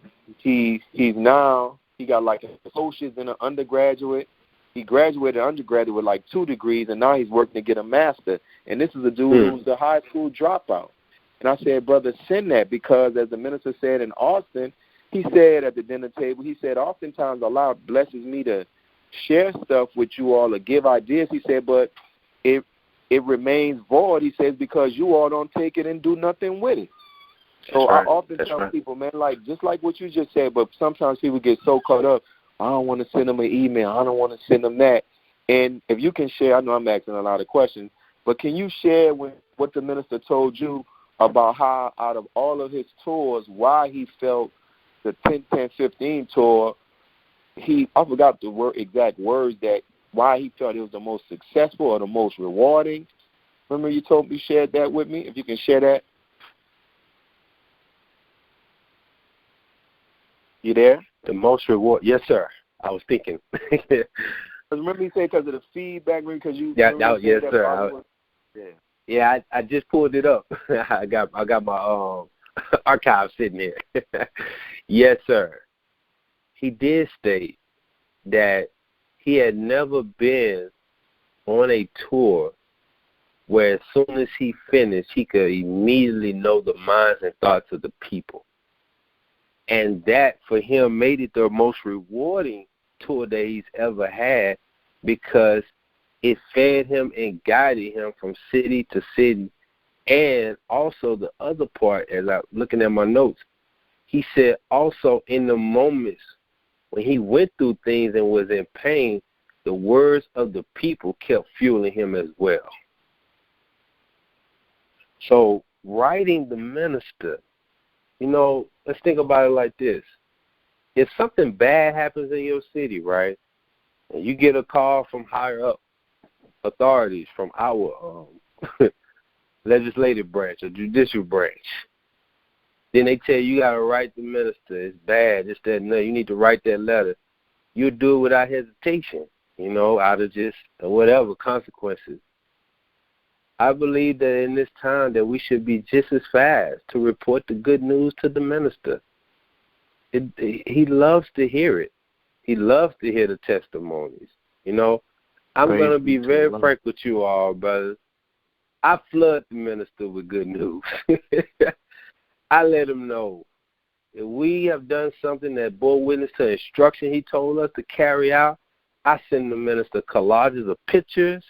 he's now, he got like an associate's in an undergraduate. He graduated undergraduate with like 2 degrees, and now he's working to get a master. And this is a dude who's a high school dropout. And I said, brother, send that, because as the minister said in Austin, he said at the dinner table, he said, oftentimes Allah blesses me to share stuff with you all or give ideas. He said, but it remains void, he says, because you all don't take it and do nothing with it. So I often tell people, man, like just like what you just said, but sometimes people get so caught up, I don't want to send them an email, I don't want to send them that. And if you can share, I know I'm asking a lot of questions, but can you share what the minister told you about how out of all of his tours, why he felt the 10-10-15 tour, I forgot the exact words, that why he felt it was the most successful or the most rewarding. Remember you shared that with me? If you can share that. You there? The most reward. Yes, sir. I was thinking. Remember you said because of the feedback, because you. Yes, sir. Yeah, I just pulled it up. I got my archive sitting here. Yes, sir. He did state that he had never been on a tour where as soon as he finished, he could immediately know the minds and thoughts of the people. And that, for him, made it the most rewarding tour that he's ever had, because it fed him and guided him from city to city. And also the other part, as I'm looking at my notes, he said also in the moments when he went through things and was in pain, the words of the people kept fueling him as well. So writing the minister, let's think about it like this. If something bad happens in your city, right, and you get a call from higher up authorities, from our legislative branch or judicial branch, then they tell you got to write the minister. It's bad, this, that, and that. You need to write that letter. You do it without hesitation, out of just whatever consequences. I believe that in this time that we should be just as fast to report the good news to the minister. He loves to hear it. He loves to hear the testimonies. I'm going to be very frank with you all, brothers. I flood the minister with good news. I let him know if we have done something that bore witness to instruction he told us to carry out, I send the minister collages of pictures.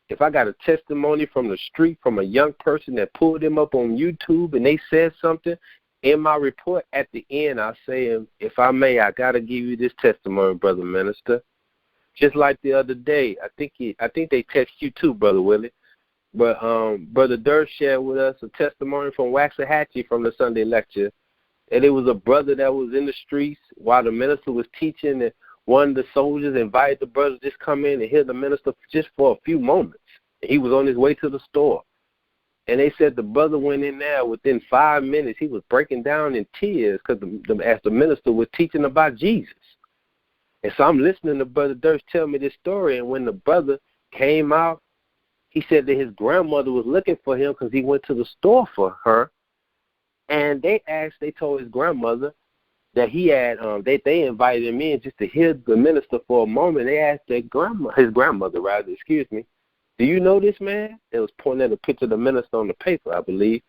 If I got a testimony from the street from a young person that pulled him up on YouTube and they said something, in my report at the end, I say, if I may, I got to give you this testimony, Brother Minister. Just like the other day, I think they text you too, Brother Willie. But Brother Durr shared with us a testimony from Waxahachie from the Sunday lecture. And it was a brother that was in the streets while the minister was teaching, and one of the soldiers invited the brother to just come in and hear the minister just for a few moments. And he was on his way to the store. And they said the brother went in there within 5 minutes. He was breaking down in tears because as the minister was teaching about Jesus. And so I'm listening to Brother Durst tell me this story. And when the brother came out, he said that his grandmother was looking for him because he went to the store for her. And they told his grandmother that he had, they invited him in just to hear the minister for a moment. They asked his grandmother, do you know this man? It was pointing at a picture of the minister on the paper, I believe.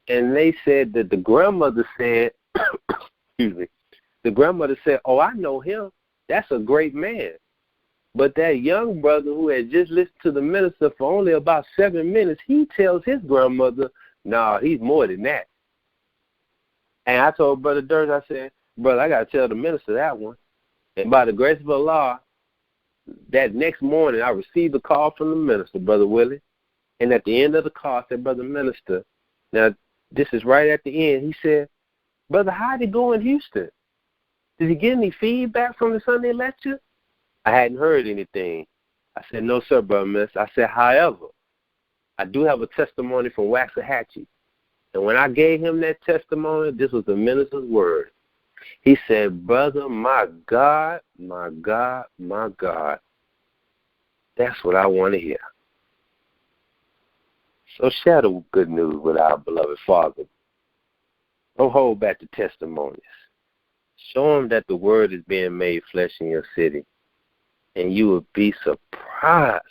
And they said that the grandmother said, oh, I know him. That's a great man. But that young brother who had just listened to the minister for only about 7 minutes, he tells his grandmother, no, he's more than that. And I told Brother Durst, I said, brother, I got to tell the minister that one. And by the grace of Allah, that next morning I received a call from the minister, Brother Willie. And at the end of the call, I said, Brother Minister, now this is right at the end. He said, brother, how did it go in Houston? Did he get any feedback from the Sunday lecture? I hadn't heard anything. I said, no, sir, Brother Minister. I said, however, I do have a testimony from Waxahachie. And when I gave him that testimony, this was the minister's word. He said, brother, my God, my God, my God. That's what I want to hear. So share the good news with our beloved Father. Don't hold back the testimonies. Show them that the word is being made flesh in your city. And you will be surprised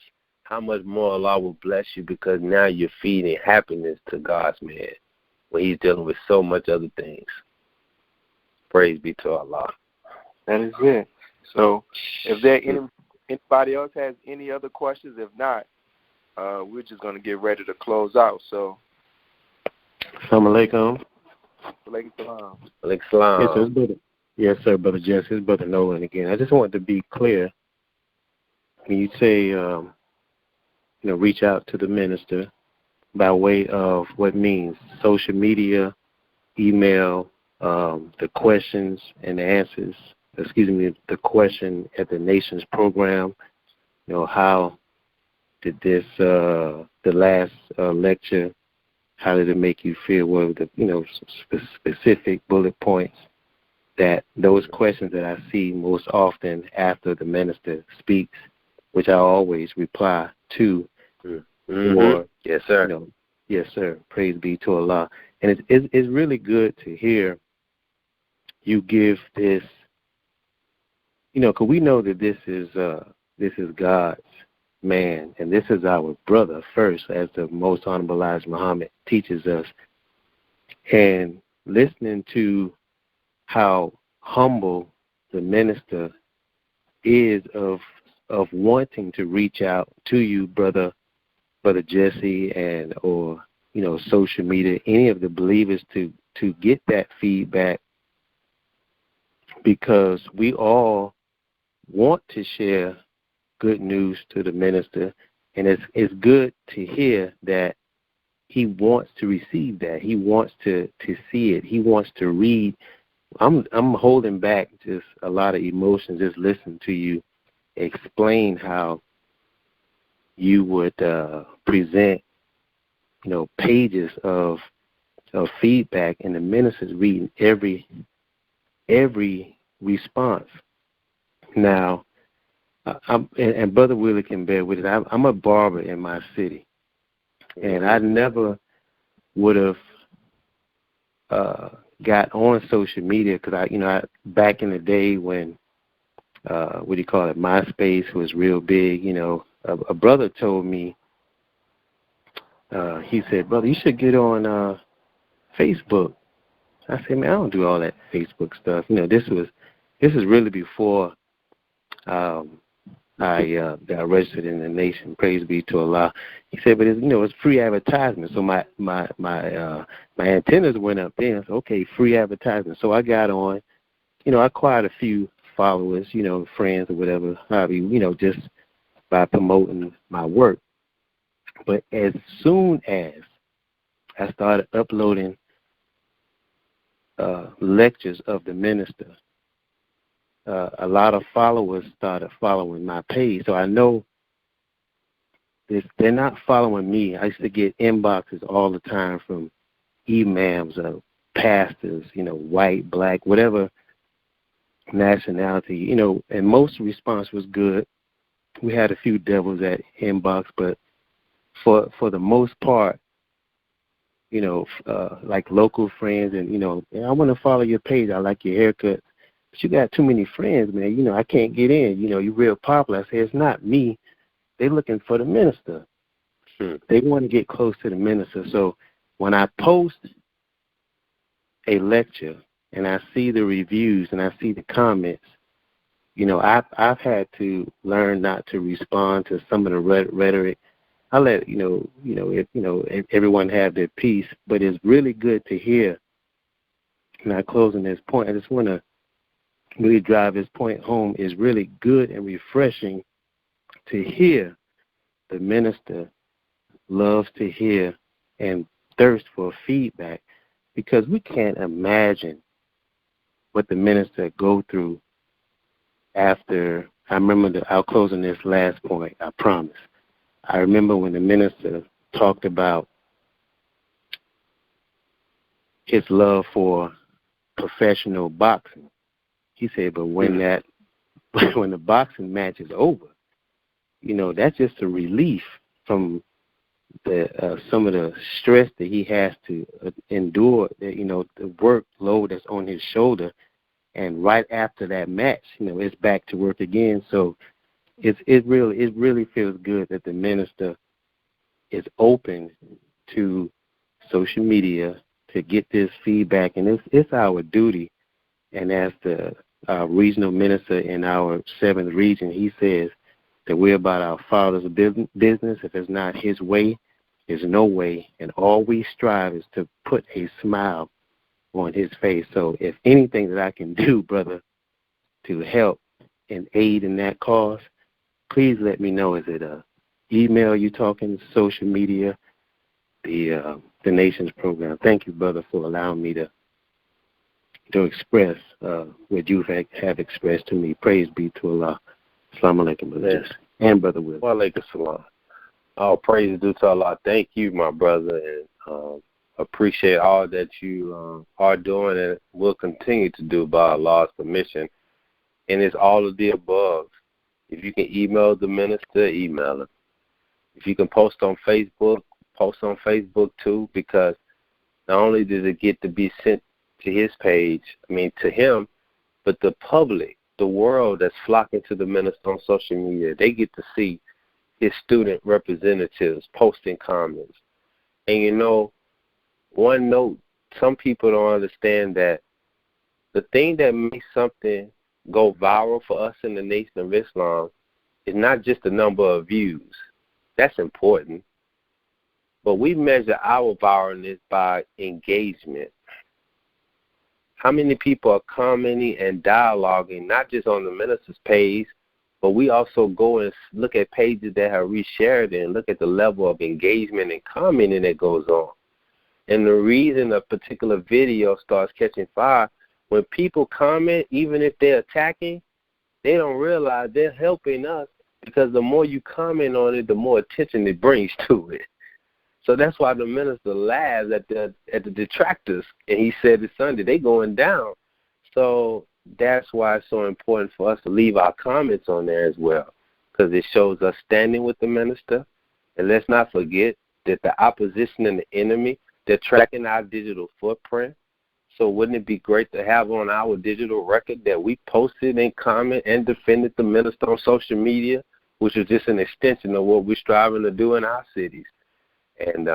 how much more Allah will bless you, because now you're feeding happiness to God's man when he's dealing with so much other things. Praise be to Allah. That is it. So if anybody else has any other questions, if not, we're just going to get ready to close out. So, Assalamu alaikum. Alaikum salam. Yes, sir, Brother Jess. It's Brother Nolan again. I just wanted to be clear. When you say, reach out to the minister by way of what means social media, email, the questions and the answers, the question at the Nations program, how did this, the last lecture, how did it make you feel? What were the, specific bullet points? that those questions that I see most often after the minister speaks, which I always reply to, or yes, sir. Yes, sir. Praise be to Allah. And it's really good to hear you give this, because we know that this is God's man, and this is our brother first, as the Most Honorable Elijah Muhammad teaches us. And listening to how humble the minister is of wanting to reach out to you, brother Jesse, and or social media, any of the believers to get that feedback, because we all want to share good news to the minister, and it's good to hear that he wants to receive that. He wants to see it. He wants to read. I'm holding back just a lot of emotions just listening to you explain how you would present, pages of feedback, and the minister's reading every response. Now, and Brother Willie can bear with it. I'm a barber in my city, and I never would have got on social media because I back in the day when MySpace was real big. A brother told me, he said, "Brother, you should get on Facebook." I said, "Man, I don't do all that Facebook stuff." This is really before I got registered in the nation. Praise be to Allah. He said, "But it's free advertisement." So my antennas went up then. I said, okay, free advertisement. So I got on. I acquired a few followers, friends or whatever, hobby, just by promoting my work. But as soon as I started uploading lectures of the minister, a lot of followers started following my page. So I know they're not following me. I used to get inboxes all the time from imams, pastors, white, black, whatever nationality, and most response was good. We had a few devils at inbox, but for the most part, like local friends, and I want to follow your page. I like your haircut. But you got too many friends, man. I can't get in. You're real popular. I say, it's not me. They're looking for the minister. They want to get close to the minister. So when I post a lecture and I see the reviews and I see the comments, I've had to learn not to respond to some of the rhetoric. I let if everyone have their peace, but it's really good to hear. Now, closing this point, I just want to really drive this point home. Is really good and refreshing to hear the minister loves to hear and thirst for feedback, because we can't imagine what the minister go through after. I remember I'll close on this last point, I promise. I remember when the minister talked about his love for professional boxing. He said, but when the boxing match is over, that's just a relief from some of the stress that he has to endure, the workload that's on his shoulder. And right after that match, it's back to work again. So it really feels good that the minister is open to social media to get this feedback, and it's our duty. And as the regional minister in our 7th region, he says that we're about our Father's business. If it's not his way, there's no way, and all we strive is to put a smile on his face. So if anything that I can do, brother, to help and aid in that cause, please let me know. Is it a email you talking, social media, the Nations program? Thank you, brother, for allowing me to express what you have expressed to me. Praise be to Allah. Assalamu alaikum, brother. Yes. And brother Will. Wa alaikum salam. All praise due to Allah. Thank you, my brother. And appreciate all that you are doing and will continue to do by Allah's permission. And it's all of the above. If you can email the minister, email him. If you can post on Facebook too, because not only does it get to be sent to his page, to him, but the public, the world that's flocking to the minister on social media, they get to see his student representatives posting comments. And one note, some people don't understand that the thing that makes something go viral for us in the Nation of Islam is not just the number of views. That's important. But we measure our viralness by engagement. How many people are commenting and dialoguing, not just on the minister's page, but we also go and look at pages that have reshared it and look at the level of engagement and commenting that goes on. And the reason a particular video starts catching fire, when people comment, even if they're attacking, they don't realize they're helping us, because the more you comment on it, the more attention it brings to it. So that's why the minister laughs at the detractors, and he said this Sunday, they going down. So that's why it's so important for us to leave our comments on there as well, because it shows us standing with the minister. And let's not forget that the opposition and the enemy, they're tracking our digital footprint. So wouldn't it be great to have on our digital record that we posted and commented and defended the minister on social media, which is just an extension of what we're striving to do in our cities. And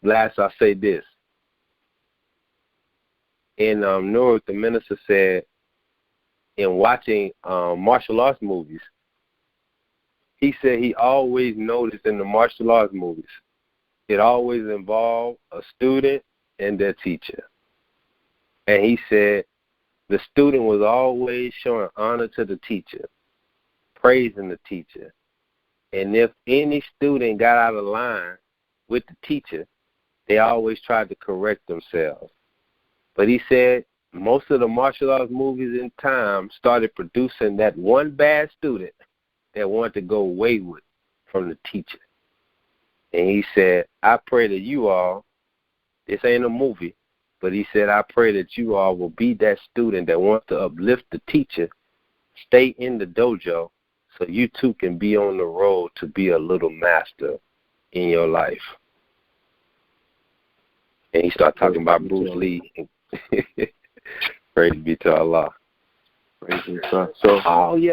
last, I'll say this. In Newark, the minister said, in watching martial arts movies, he said he always noticed in the martial arts movies, it always involved a student and their teacher. And he said the student was always showing honor to the teacher, praising the teacher. And if any student got out of line with the teacher, they always tried to correct themselves. But he said most of the martial arts movies in time started producing that one bad student that wanted to go wayward from the teacher. And he said, I pray that you all, this ain't a movie, but he said, I pray that you all will be that student that wants to uplift the teacher, stay in the dojo, so you too can be on the road to be a little master in your life. And he started talking about Bruce Lee. Praise be to Allah. Praise be to Allah. So, it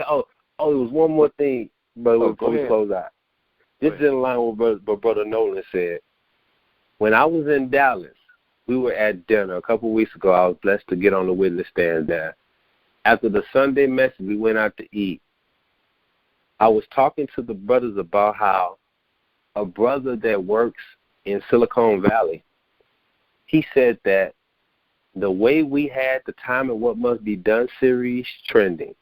was one more thing, brother, before we close out. This is in line with what Brother Nolan said. When I was in Dallas, we were at dinner a couple of weeks ago. I was blessed to get on the witness stand there. After the Sunday message, we went out to eat. I was talking to the brothers about how a brother that works in Silicon Valley, he said that the way we had the Time and What Must Be Done series trending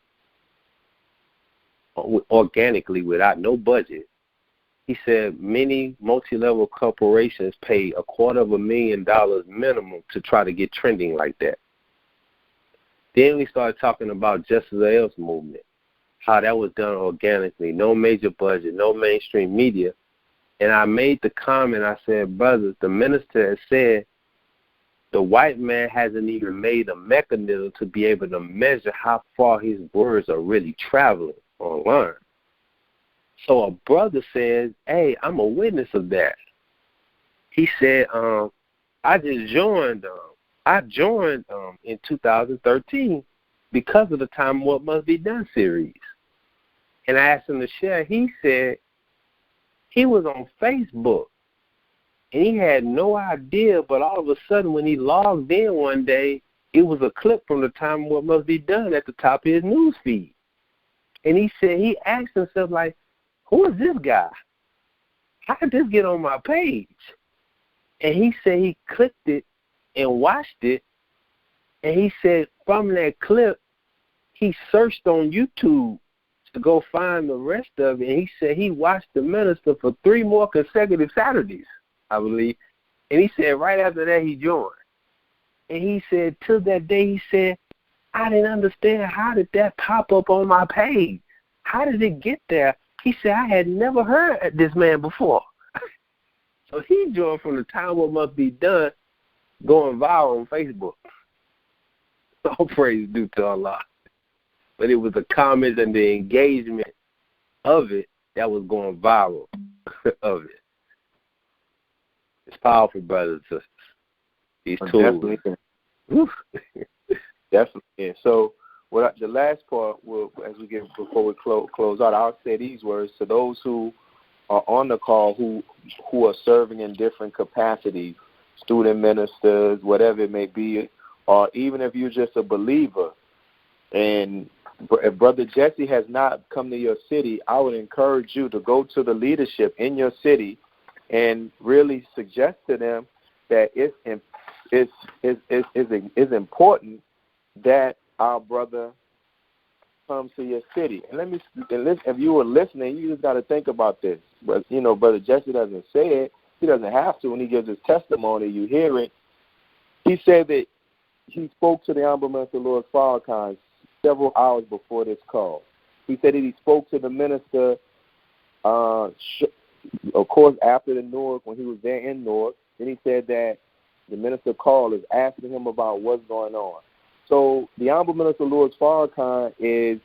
organically without no budget, he said many multi-level corporations pay $250,000 minimum to try to get trending like that. Then we started talking about Justice L's movement, how that was done organically, no major budget, no mainstream media. And I made the comment, I said, brothers, the minister has said the white man hasn't even made a mechanism to be able to measure how far his words are really traveling online. So a brother says, hey, I'm a witness of that. He said, I joined in 2013 because of the Time What Must Be Done series. And I asked him to share. He said he was on Facebook, and he had no idea, but all of a sudden when he logged in one day, it was a clip from the Time What Must Be Done at the top of his news feed. And he said he asked himself, like, who is this guy? How did this get on my page? And he said he clicked it and watched it, and he said from that clip, he searched on YouTube to go find the rest of it, and he said he watched the minister for 3 more consecutive Saturdays, I believe. And he said right after that he joined. And he said till that day, he said, I didn't understand how did that pop up on my page? How did it get there? He said, I had never heard of this man before. So he joined from the Time What Must Be Done, going viral on Facebook. All praise due to Allah. But it was the comments and the engagement of it that was going viral of it. It's powerful, brothers and sisters. These tools. Definitely. Yeah. So the last part, as we get before we close out, I'll say these words to those who are on the call who are serving in different capacities, student ministers, whatever it may be, or even if you're just a believer, and if Brother Jesse has not come to your city, I would encourage you to go to the leadership in your city and really suggest to them that it's important that our brother comes to your city. And if you were listening, you just got to think about this. But Brother Jesse doesn't say it. He doesn't have to. When he gives his testimony, you hear it. He said that he spoke to the Honorable Minister Louis Farrakhan several hours before this call. He said that he spoke to the minister, of course, after the Newark, when he was there in Newark. Then he said that the minister called is asking him about what's going on. So the Honorable Minister Louis Farrakhan is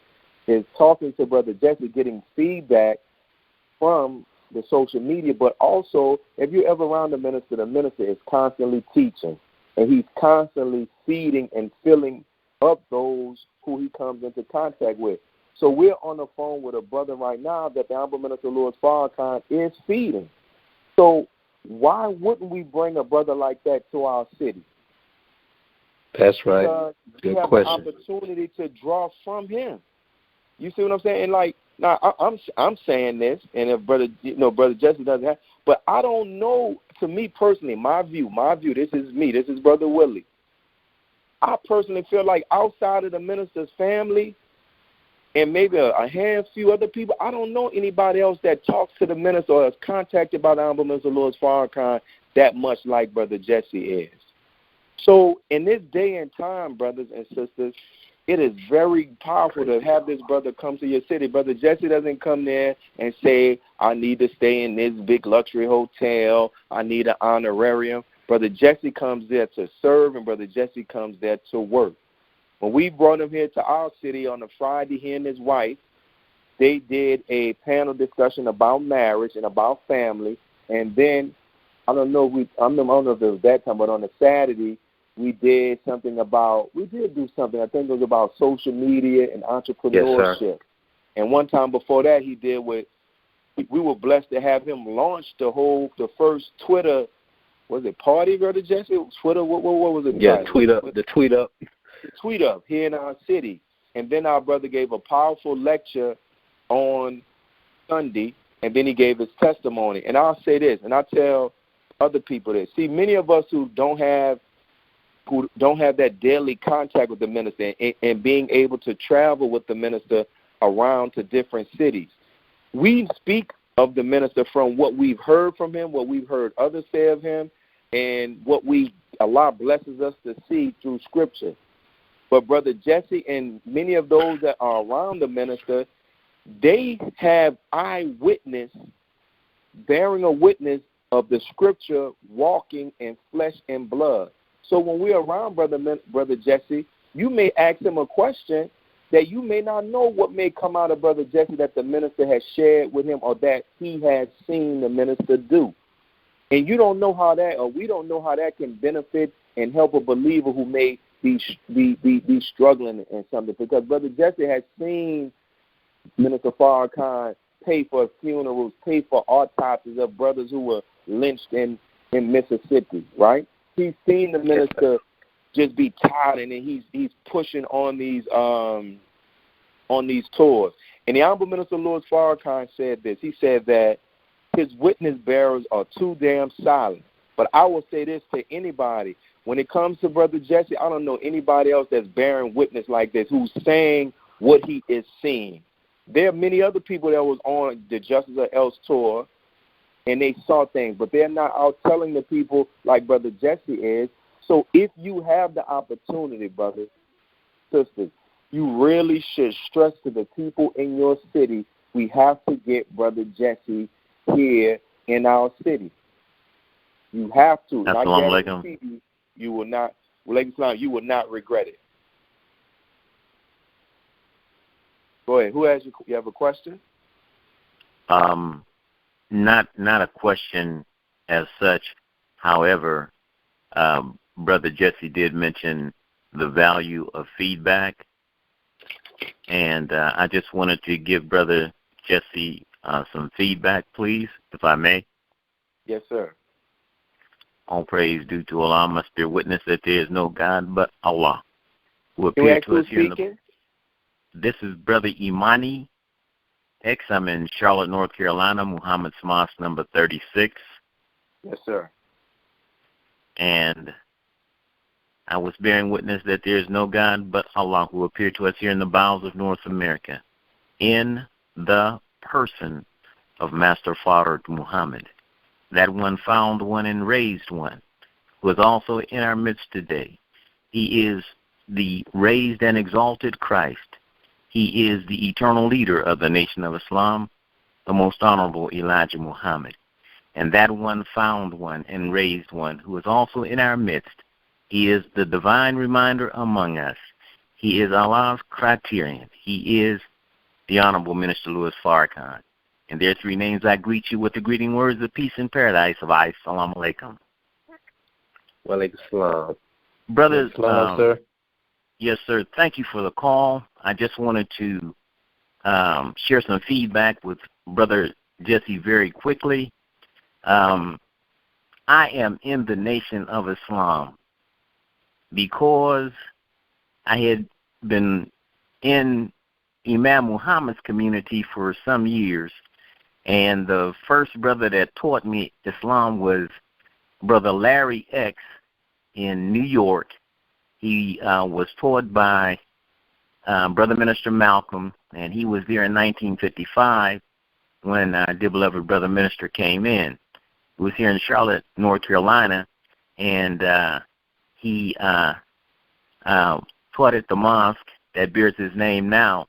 talking to Brother Jesse, getting feedback from the social media, but also if you're ever around the minister is constantly teaching, and he's constantly feeding and filling up those who he comes into contact with. So we're on the phone with a brother right now that the Honorable Minister Louis Farrakhan is feeding. So why wouldn't we bring a brother like that to our city? That's right. Good question. The opportunity to draw from him. You see what I'm saying? And now I'm saying this, and if Brother Jesse doesn't have, but I don't know. To me personally, my view. This is me. This is Brother Willie. I personally feel like outside of the minister's family and maybe a handful other people, I don't know anybody else that talks to the minister or is contacted by the Honorable Minister Louis Farrakhan that much like Brother Jesse is. So in this day and time, brothers and sisters, it is very powerful to have this brother come to your city. Brother Jesse doesn't come there and say, I need to stay in this big luxury hotel. I need an honorarium. Brother Jesse comes there to serve, and Brother Jesse comes there to work. When we brought him here to our city on a Friday, he and his wife, they did a panel discussion about marriage and about family. And then, I don't know if it was that time, but on a Saturday, we did do something, I think it was about social media and entrepreneurship. Yes, and one time before that, he did we were blessed to have him launch the first Twitter, was it party, Brother Jesse? Twitter, what was it? Yeah, Tweet Up. The Tweet Up here in our city. And then our brother gave a powerful lecture on Sunday, and then he gave his testimony. And I'll say this, and I tell other people this. See, many of us who don't have that daily contact with the minister and being able to travel with the minister around to different cities, we speak of the minister from what we've heard from him, what we've heard others say of him, and what Allah blesses us to see through Scripture. But Brother Jesse and many of those that are around the minister, they have eyewitness, bearing a witness of the Scripture walking in flesh and blood. So when we're around Brother Jesse, you may ask him a question that you may not know what may come out of Brother Jesse that the minister has shared with him or that he has seen the minister do. And you don't know how that, or we don't know how that can benefit and help a believer who may be struggling in something. Because Brother Jesse has seen Minister Farrakhan pay for funerals, pay for autopsies of brothers who were lynched in Mississippi, right? He's seen the minister just be tired, and then he's pushing on these tours. And the Honorable Minister Louis Farrakhan said this. He said that his witness bearers are too damn silent. But I will say this to anybody. When it comes to Brother Jesse, I don't know anybody else that's bearing witness like this who's saying what he is seeing. There are many other people that was on the Justice of Else tour, and they saw things, but they're not out telling the people like Brother Jesse is. So if you have the opportunity, brothers, sisters, you really should stress to the people in your city, we have to get Brother Jesse here in our city. You have to. you will not, Walaikum Salam, you will not regret it. Go ahead. Who has you have a question? Not a question as such. However, Brother Jesse did mention the value of feedback, and I just wanted to give Brother Jesse some feedback, please, if I may. Yes, sir. All praise due to Allah. Must bear witness that there is no God but Allah, who appeared to us here. This is Brother Imani X. I'm in Charlotte, North Carolina, Muhammad's Mosque number 36. Yes, sir. And I was bearing witness that there is no God but Allah, who appeared to us here in the bowels of North America, in the person of Master Father Muhammad, that one found one and raised one, who is also in our midst today. He is the raised and exalted Christ. He is the eternal leader of the nation of Islam, the most honorable Elijah Muhammad. And that one found one and raised one, who is also in our midst. He is the divine reminder among us. He is Allah's criterion. He is the Honorable Minister Louis Farrakhan. And there are three names I greet you with the greeting words of peace and paradise of Assalamu alaikum. Wa alaikum salam. Brothers, sir. Yes, sir. Thank you for the call. I just wanted to share some feedback with Brother Jesse very quickly. I am in the Nation of Islam because I had been in Imam Muhammad's community for some years, and the first brother that taught me Islam was Brother Larry X in New York. He was taught by Brother Minister Malcolm, and he was there in 1955 when dear beloved Brother Minister came in. He was here in Charlotte, North Carolina, and he taught at the mosque that bears his name now,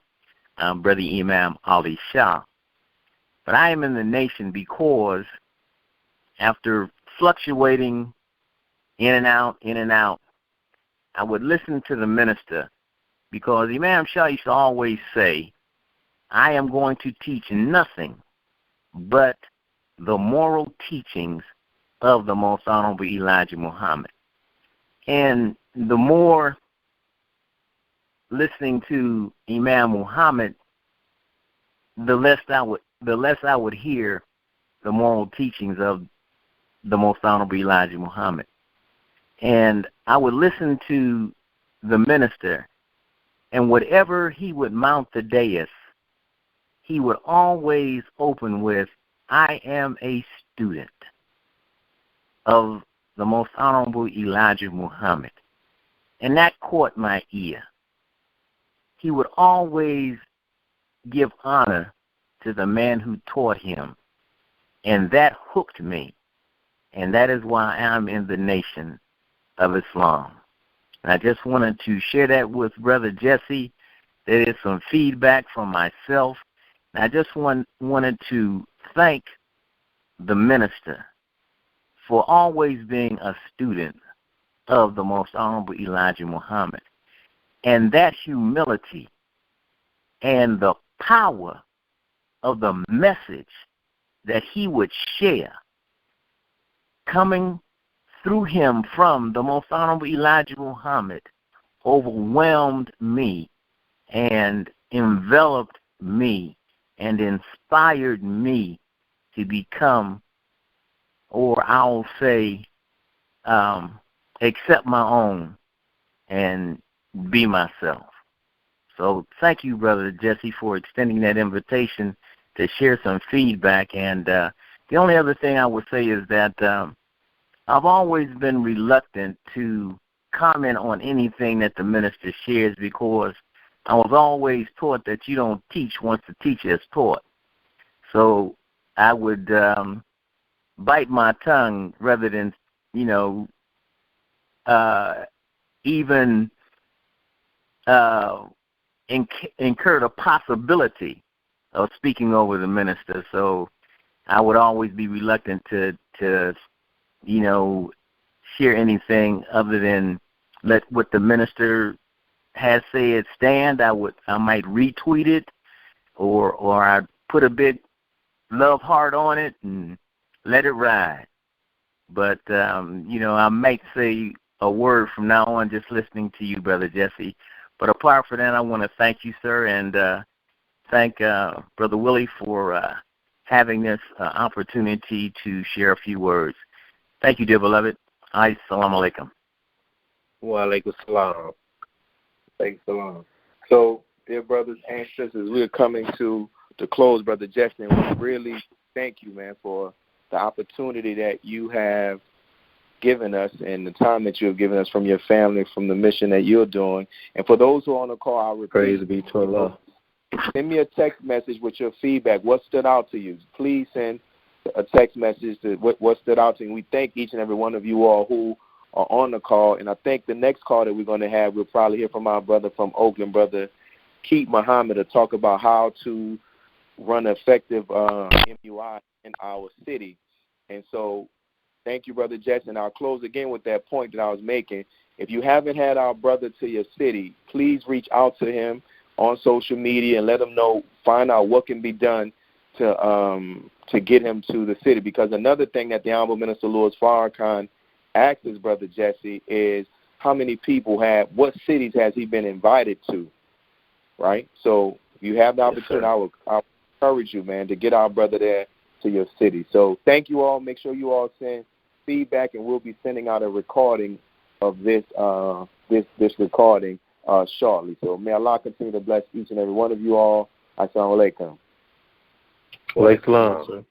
Brother Imam Ali Shah. But I am in the nation because after fluctuating in and out, I would listen to the minister, because Imam Shah used to always say, I am going to teach nothing but the moral teachings of the most honorable Elijah Muhammad. And the more listening to Imam Muhammad, the less I would hear the moral teachings of the most honorable Elijah Muhammad. And I would listen to the minister, and whatever he would mount the dais, he would always open with, I am a student of the most honorable Elijah Muhammad. And that caught my ear. He would always give honor to the man who taught him, and that hooked me. And that is why I'm in the Nation of Islam. And I just wanted to share that with Brother Jesse. There is some feedback from myself. And I just wanted to thank the minister for always being a student of the most honorable Elijah Muhammad. And that humility and the power of the message that he would share coming through him from the most honorable Elijah Muhammad overwhelmed me and enveloped me and inspired me to become, or I'll say, accept my own and be myself. So thank you, Brother Jesse, for extending that invitation to share some feedback. And the only other thing I would say is that I've always been reluctant to comment on anything that the minister shares, because I was always taught that you don't teach once the teacher is taught. So I would bite my tongue rather than, even incur the possibility of speaking over the minister. So I would always be reluctant to hear anything other than let what the minister has said stand. I might retweet it, or I put a big love heart on it and let it ride. But I might say a word from now on just listening to you, Brother Jesse. But apart from that, I want to thank you, sir, and thank Brother Willie for having this opportunity to share a few words. Thank you, dear beloved. Assalamu alaikum. Wa alaikum salam. Thanks a lot. So, dear brothers and sisters, we're coming to close, Brother Jesse, and we really thank you, man, for the opportunity that you have given us and the time that you have given us from your family, from the mission that you're doing. And for those who are on the call, I'll repeat. Praise be to Allah. Send me a text message with your feedback. What stood out to you? Please send a text message to what stood out to you. We thank each and every one of you all who are on the call. And I think the next call that we're going to have, we'll probably hear from our brother from Oakland, Brother Keith Muhammad, to talk about how to run effective MUI in our city. And so thank you, Brother Jesse. And I'll close again with that point that I was making. If you haven't had our brother to your city, please reach out to him on social media and let him know, find out what can be done to get him to the city. Because another thing that the Honorable Minister Louis Farrakhan asked his brother Jesse is how many people what cities has he been invited to, right? So if you have the opportunity, I will encourage you, man, to get our brother there to your city. So thank you all. Make sure you all send feedback, and we'll be sending out a recording of this recording shortly. So may Allah continue to bless each and every one of you all. Assalamu alaikum. Wa alaikum salam.